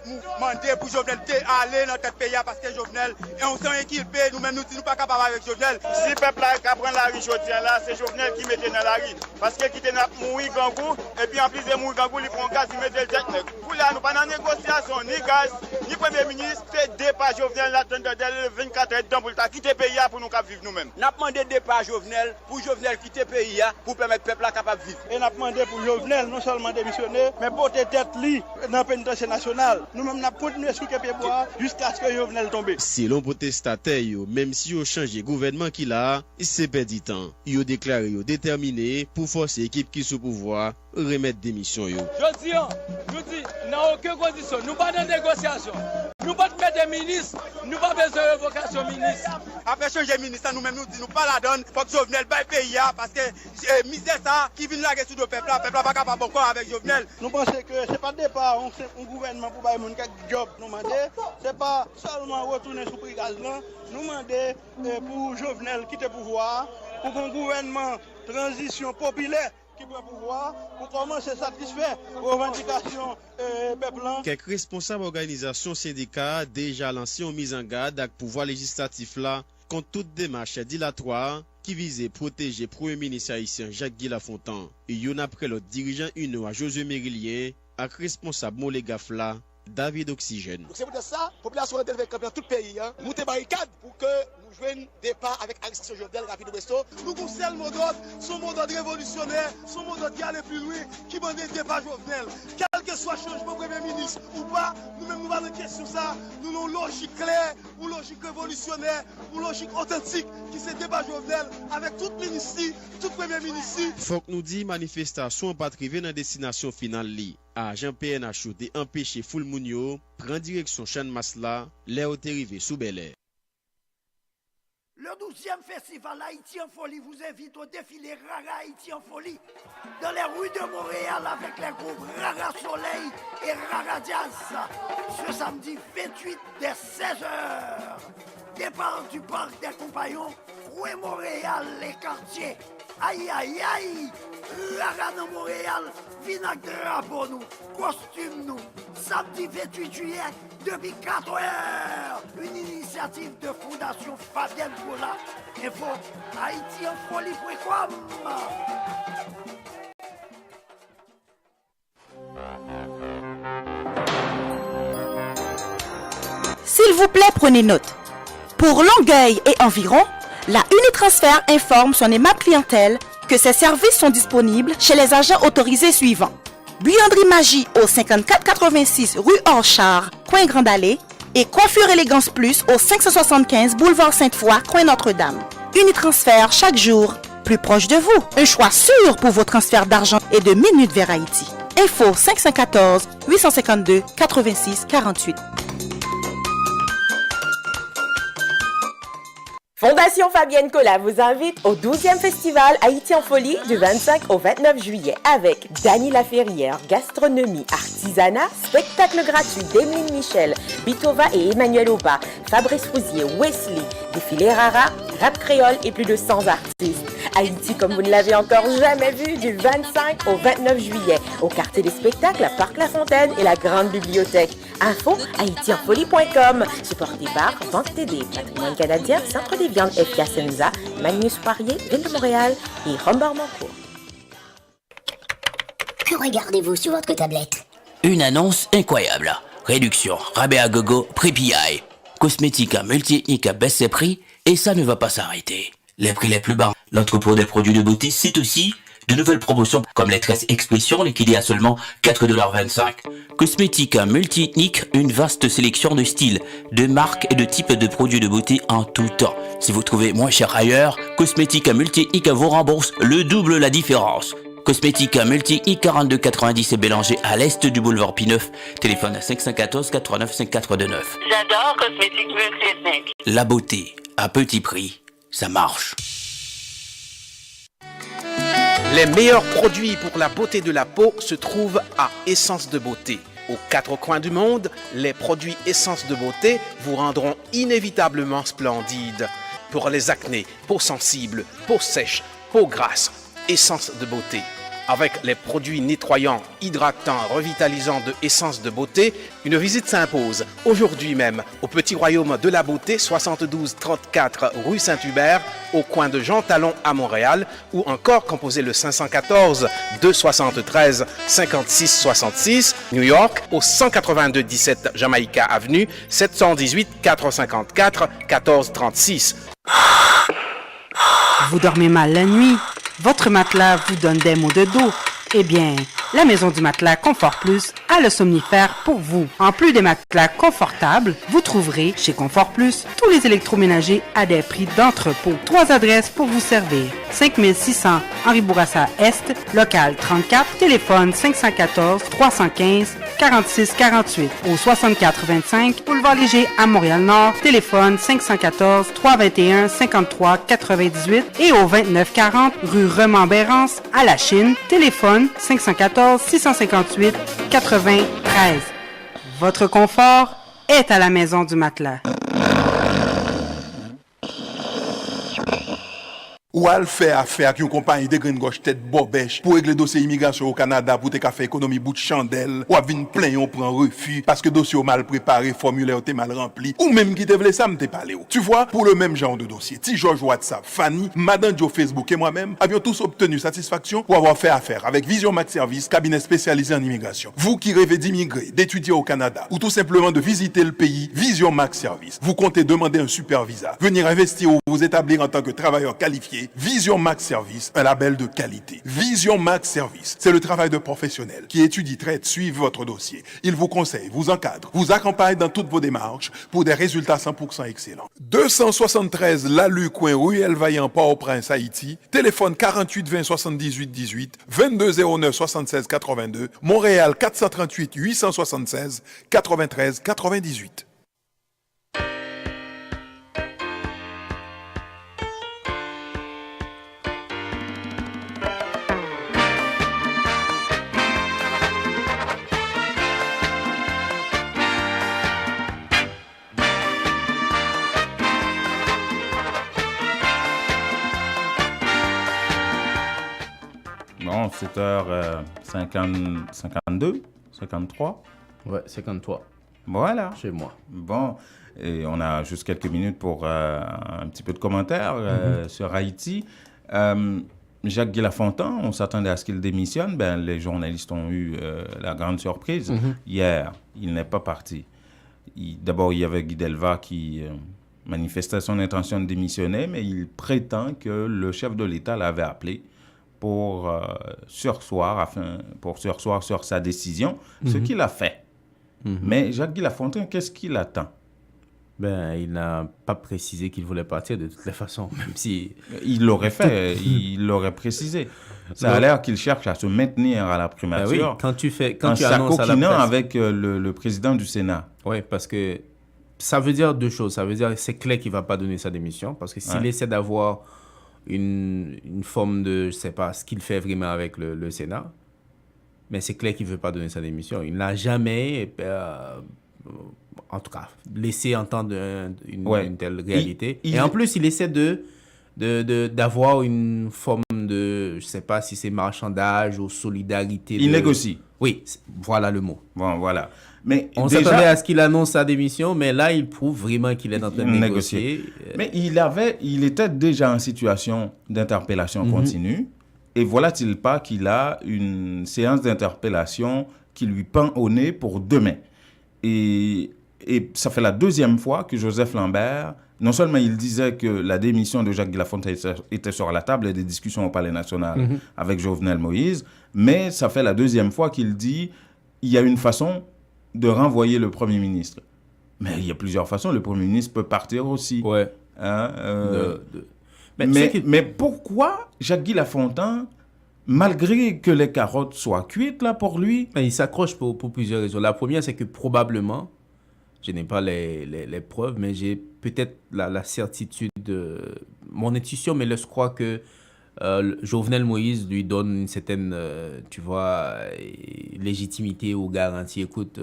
nous demandons pour Jovenel aller dans notre pays parce que Jovenel est on s'en équipé. Nous-mêmes, nous ne sommes pas capables avec Jovenel. Si le peuple a prendre la rue aujourd'hui, là, c'est Jovenel qui mettait dans la rue. Parce qu'il était dans mourir Gangou, et puis en plus de mourir Gangou, il prend gaz, il met le jet. Pour là, nous pas dans négociation, ni gaz, ni premier ministre, départ Jovenel l'attendre de 24 heures dedans pour quitter le pays pour nous vivre nous-mêmes. Nous avons demandé départ Jovenel pour Jovenel quitter le pays pour permettre le peuple capable de vivre. Et nous avons demandé pour Jovenel non seulement démissionner, mais porter tête li dans le pénitentiaire national. Nous-mêmes nous avons continué sur le bois jusqu'à ce que Jovenel tombe. Selon protestataires, même si ils ont changé le gouvernement qu'il a, c'est perdu temps. Ils ont déclaré déterminé pour forcer l'équipe qui est sous pouvoir remettre démission. Je dis, nous dis, dans aucune condition, nous pas dans négociation. Nous pas mettre des ministres, nous pas besoin de vocation ministre. Après changer ministre, nous-mêmes nous disons, nous pas la donne, faut que Jovenel baille pays parce que misère ça qui vient là sur le peuple là, pas capable encore avec Jovenel. Nous pensons que c'est pas départ, un gouvernement pour bailler mon job. Nous demandons, c'est pas seulement retourner sous prix gaz là, nous demandons pour Jovenel quitter le pouvoir, pour un gouvernement transition populaire qui prend pouvoir pour commencer à satisfaire aux revendications peuple. Quelques responsables organisations syndicats déjà lancé une mise en garde avec pouvoir législatif là contre toute démarche dilatoire qui visait protéger Premier ministre haïtien Jacques-Guy Lafontaine. Et yon après l'autre dirigeant UNO à Josué Mérilien avec responsable Molé Gafla David Oxygène. Donc c'est pour ça, la population est élevée dans tout le pays. Nous te barricades pour que nous jouions départ avec l'arrestation Jovenel rapide resto. Nous avons seul mot d'ordre, son mot d'ordre révolutionnaire, son mot d'ordre qui allait plus loin, qui demande départ Jovenel. Quel que soit le changement Premier ministre ou pas, nous-mêmes nous allons question ça. Nous avons une logique claire, une logique révolutionnaire, une logique authentique qui se débat Jovenel avec tout ministre, tout Premier ministre. Faut que nous dit manifestation pas arriver dans destination finale li. Agent PNH de empêcher Foul Mounio prend direction Chan Masla, l'air est arrivé sous Bel Air. Le 12e festival Haïti en folie vous invite au défilé Rara Haïti en folie dans les rues de Montréal avec les groupes Rara Soleil et Rara Jazz ce samedi 28 dès 16h. Départ du parc des Compagnons, rue Montréal, les quartiers. Aïe aïe aïe, Rara dans Montréal, vinac drapeau nous, costume nous, samedi 28 juillet, depuis 4h, une initiative de Fondation Fabienne Poula. Info, haïtienfolie.com. S'il vous plaît, prenez note. Pour Longueuil et environ, la Unitransfert informe son aimable clientèle que ses services sont disponibles chez les agents autorisés suivants. Buanderie Magie au 5486 rue Orchard, coin Grande Allée, et Coiffure Élégance Plus au 575 boulevard Sainte-Foy, coin Notre-Dame. Unitransfert chaque jour, plus proche de vous. Un choix sûr pour vos transferts d'argent et de minutes vers Haïti. Info 514 852 86 48. Fondation Fabienne Cola vous invite au 12e festival Haïti en folie du 25 au 29 juillet avec Dany Laferrière, gastronomie, artisanat, spectacle gratuit d'Emeline Michel, Bitova et Emmanuel Oba, Fabrice Fouzier, Wesley, défilé Rara, rap créole et plus de 100 artistes. Haïti comme vous ne l'avez encore jamais vu du 25 au 29 juillet au quartier des spectacles à Parc La Fontaine et la Grande Bibliothèque. Info haïtienfolie.com, supporté par Banque TD, Patrimoine canadien, Centre des viandes FIA Senza, Magnus Poirier, Ville de Montréal et Rombar-Moncourt. Que regardez-vous sur votre tablette? Une annonce incroyable. Réduction, rabais à gogo, prix PI. Cosmética multi-ethnique à baisse ses prix et ça ne va pas s'arrêter. Les prix les plus bas. L'entrepôt des produits de beauté cite aussi de nouvelles promotions comme les tresses expression liquidées à seulement 4,25 $. Cosmética multi-ethnique, une vaste sélection de styles, de marques et de types de produits de beauté en tout temps. Si vous trouvez moins cher ailleurs, Cosmética multi-ethnique vous rembourse le double la différence. Cosmética Multi I42 90 et Bélanger à l'est du boulevard P9. Téléphone à 514 89 5429. J'adore Cosmétique Multi Ethnique. La beauté à petit prix, ça marche. Les meilleurs produits pour la beauté de la peau se trouvent à Essence de Beauté. Aux quatre coins du monde, les produits Essence de Beauté vous rendront inévitablement splendide. Pour les acnés, peau sensible, peau sèche, peau grasse, Essence de Beauté. Avec les produits nettoyants, hydratants, revitalisants de Essence de Beauté, une visite s'impose aujourd'hui même au Petit Royaume de la Beauté, 72 34 rue Saint-Hubert, au coin de Jean Talon à Montréal, ou encore composez le 514 273 56 66, New York, au 182 17 Jamaica Avenue, 718 454 14 36. Vous dormez mal la nuit? Votre matelas vous donne des maux de dos? Eh bien, la Maison du Matelas Confort Plus a le somnifère pour vous. En plus des matelas confortables, vous trouverez chez Confort Plus tous les électroménagers à des prix d'entrepôt. 3 adresses pour vous servir. 5600 Henri Bourassa Est, local 34, téléphone 514 315 46 48. Au 6425 Boulevard Léger à Montréal-Nord, téléphone 514 321 53 98 et au 2940 rue Remembérance à La Chine, téléphone 514 658 93. Votre confort est à la Maison du Matelas. Ou al fait affaire avec une compagnie de green gauche tête bobèche pour régler dossier immigration au Canada pour te faire économie bout de chandelle ou à venir plein on prend refus parce que dossier mal préparé, formulaire t'es mal rempli ou même qui te voulait ça me t'es parlé. Tu vois, pour le même genre de dossier, Ti George WhatsApp, Fanny, Madame Joe Facebook et moi-même avions tous obtenu satisfaction pour avoir fait affaire avec Vision Max Service, cabinet spécialisé en immigration. Vous qui rêvez d'immigrer, d'étudier au Canada ou tout simplement de visiter le pays, Vision Max Service. Vous comptez demander un super visa, venir investir ou vous établir en tant que travailleur qualifié. Vision Max Service, un label de qualité. Vision Max Service, c'est le travail de professionnels qui étudient, traitent, suivent votre dossier. Ils vous conseillent, vous encadrent, vous accompagnent dans toutes vos démarches pour des résultats 100% excellents. 273 Lalu coin Ruelle Vaillant, Port-au-Prince, Haïti. Téléphone 48 20 78 18, 22 09 76 82. Montréal 438 876 93 98. Bon, 7h52, 53. Ouais, 53. Voilà. Chez moi. Bon, et on a juste quelques minutes pour un petit peu de commentaires sur Haïti. Jacques Guy-Lafontaine, on s'attendait à ce qu'il démissionne. Ben, les journalistes ont eu la grande surprise. Hier, il n'est pas parti. D'abord, il y avait Guy Delva qui manifestait son intention de démissionner, mais il prétend que le chef de l'État l'avait appelé pour surseoir sur sa décision, ce qu'il a fait. Mais Jacques Guy-Lafontaine, qu'est-ce qu'il attend? Ben, il n'a pas précisé qu'il voulait partir de toutes les façons, même si... Il l'aurait fait, il l'aurait précisé. Ça a l'air qu'il cherche à se maintenir à la primature. Ben oui, quand tu annonces à la presse... avec le président du Sénat. Oui, parce que ça veut dire deux choses. Ça veut dire que c'est clair qu'il ne va pas donner sa démission, parce que s'il essaie d'avoir une forme de, je ne sais pas, ce qu'il fait vraiment avec le Sénat, mais c'est clair qu'il ne veut pas donner sa démission. Il n'a jamais, en tout cas, laissé entendre une telle réalité. Et en plus, il essaie d'avoir une forme de, je ne sais pas si c'est marchandage ou solidarité. Il négocie. Oui, voilà le mot. Bon, voilà. Mais on s'attendait à ce qu'il annonce sa démission, mais là, il prouve vraiment qu'il est en train de négocier. Mais il était déjà en situation d'interpellation continue. Et voilà-t-il pas qu'il a une séance d'interpellation qui lui pend au nez pour demain. Et ça fait la deuxième fois que Joseph Lambert, non seulement il disait que la démission de Jacques Guy-Lafontaine était sur la table et des discussions au Palais national avec Jovenel Moïse, mais ça fait la deuxième fois qu'il dit il y a une façon de renvoyer le Premier ministre. Mais il y a plusieurs façons. Le Premier ministre peut partir aussi. Ouais. Mais pourquoi Jacques Guy-Lafontaine malgré que les carottes soient cuites là pour lui. Il s'accroche pour plusieurs raisons. La première, c'est que probablement, je n'ai pas les preuves, mais j'ai peut-être la certitude, mon intuition me laisse croire que Jovenel Moïse lui donne une certaine, légitimité ou garantie. Écoute,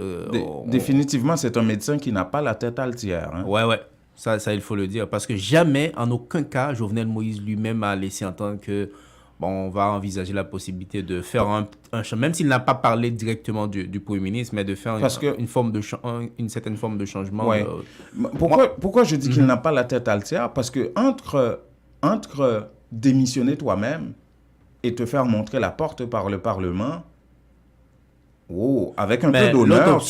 définitivement, c'est un médecin qui n'a pas la tête altière. Hein. Ouais. Ça, il faut le dire. Parce que jamais, en aucun cas, Jovenel Moïse lui-même a laissé entendre que on va envisager la possibilité de faire un même s'il n'a pas parlé directement du Premier ministre, mais de faire une certaine forme de changement. Ouais. Pourquoi je dis qu'il n'a pas la tête altière? Parce que entre démissionner toi-même et te faire montrer la porte par le Parlement, avec un peu d'honneur,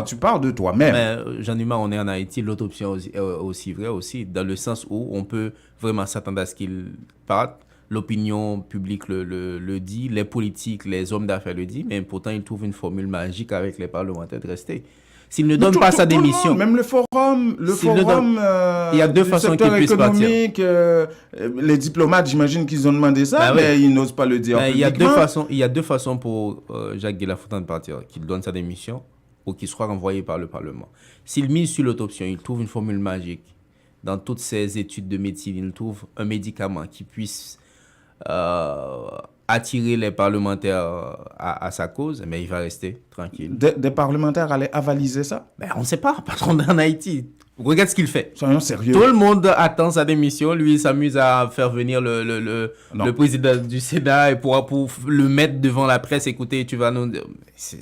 tu pars de toi-même. Mais Jean-Numa, on est en Haïti, l'autre option aussi vraie aussi, dans le sens où on peut vraiment s'attendre à ce qu'il parte. L'opinion publique le dit, les politiques, les hommes d'affaires le disent, mais pourtant ils trouvent une formule magique avec les parlementaires de rester. S'il ne donne pas sa démission... Même le forum il y a deux façons qu'il puisse partir. Les diplomates, j'imagine qu'ils ont demandé ça, mais ils n'osent pas le dire publiquement. Il y a deux façons pour Jacques Guy-Lafontaine de partir. Qu'il donne sa démission ou qu'il soit renvoyé par le Parlement. S'il mise sur l'autre option, il trouve une formule magique. Dans toutes ses études de médecine, il trouve un médicament qui puisse attirer les parlementaires à sa cause, mais il va rester tranquille. Des parlementaires allaient avaliser ça? On ne sait pas, parce qu'on est en Haïti. Regarde ce qu'il fait. Soyons sérieux. Tout le monde attend sa démission. Lui, il s'amuse à faire venir le président du Sénat et pour le mettre devant la presse. Écoutez, tu vas nous... C'est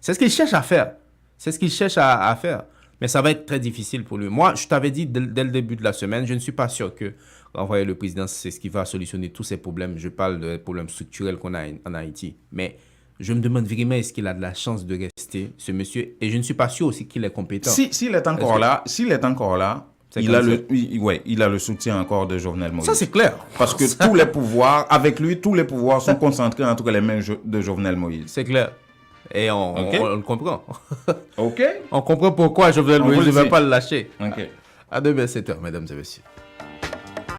ce qu'il cherche à faire. C'est ce qu'il cherche à faire. Mais ça va être très difficile pour lui. Moi, je t'avais dit dès le début de la semaine, je ne suis pas sûr que renvoyer le président, c'est ce qui va solutionner tous ces problèmes. Je parle des problèmes structurels qu'on a en Haïti. Mais je me demande vraiment, est-ce qu'il a de la chance de rester, ce monsieur? Et je ne suis pas sûr aussi qu'il est compétent. S'il est encore là, il a le soutien encore de Jovenel Moïse. Ça, c'est clair. Parce que tous les pouvoirs sont concentrés entre les mains de Jovenel Moïse. C'est clair. Et on le comprend. OK. On comprend pourquoi Jovenel Moïse ne va pas le lâcher. OK. À demain 7h, mesdames et messieurs.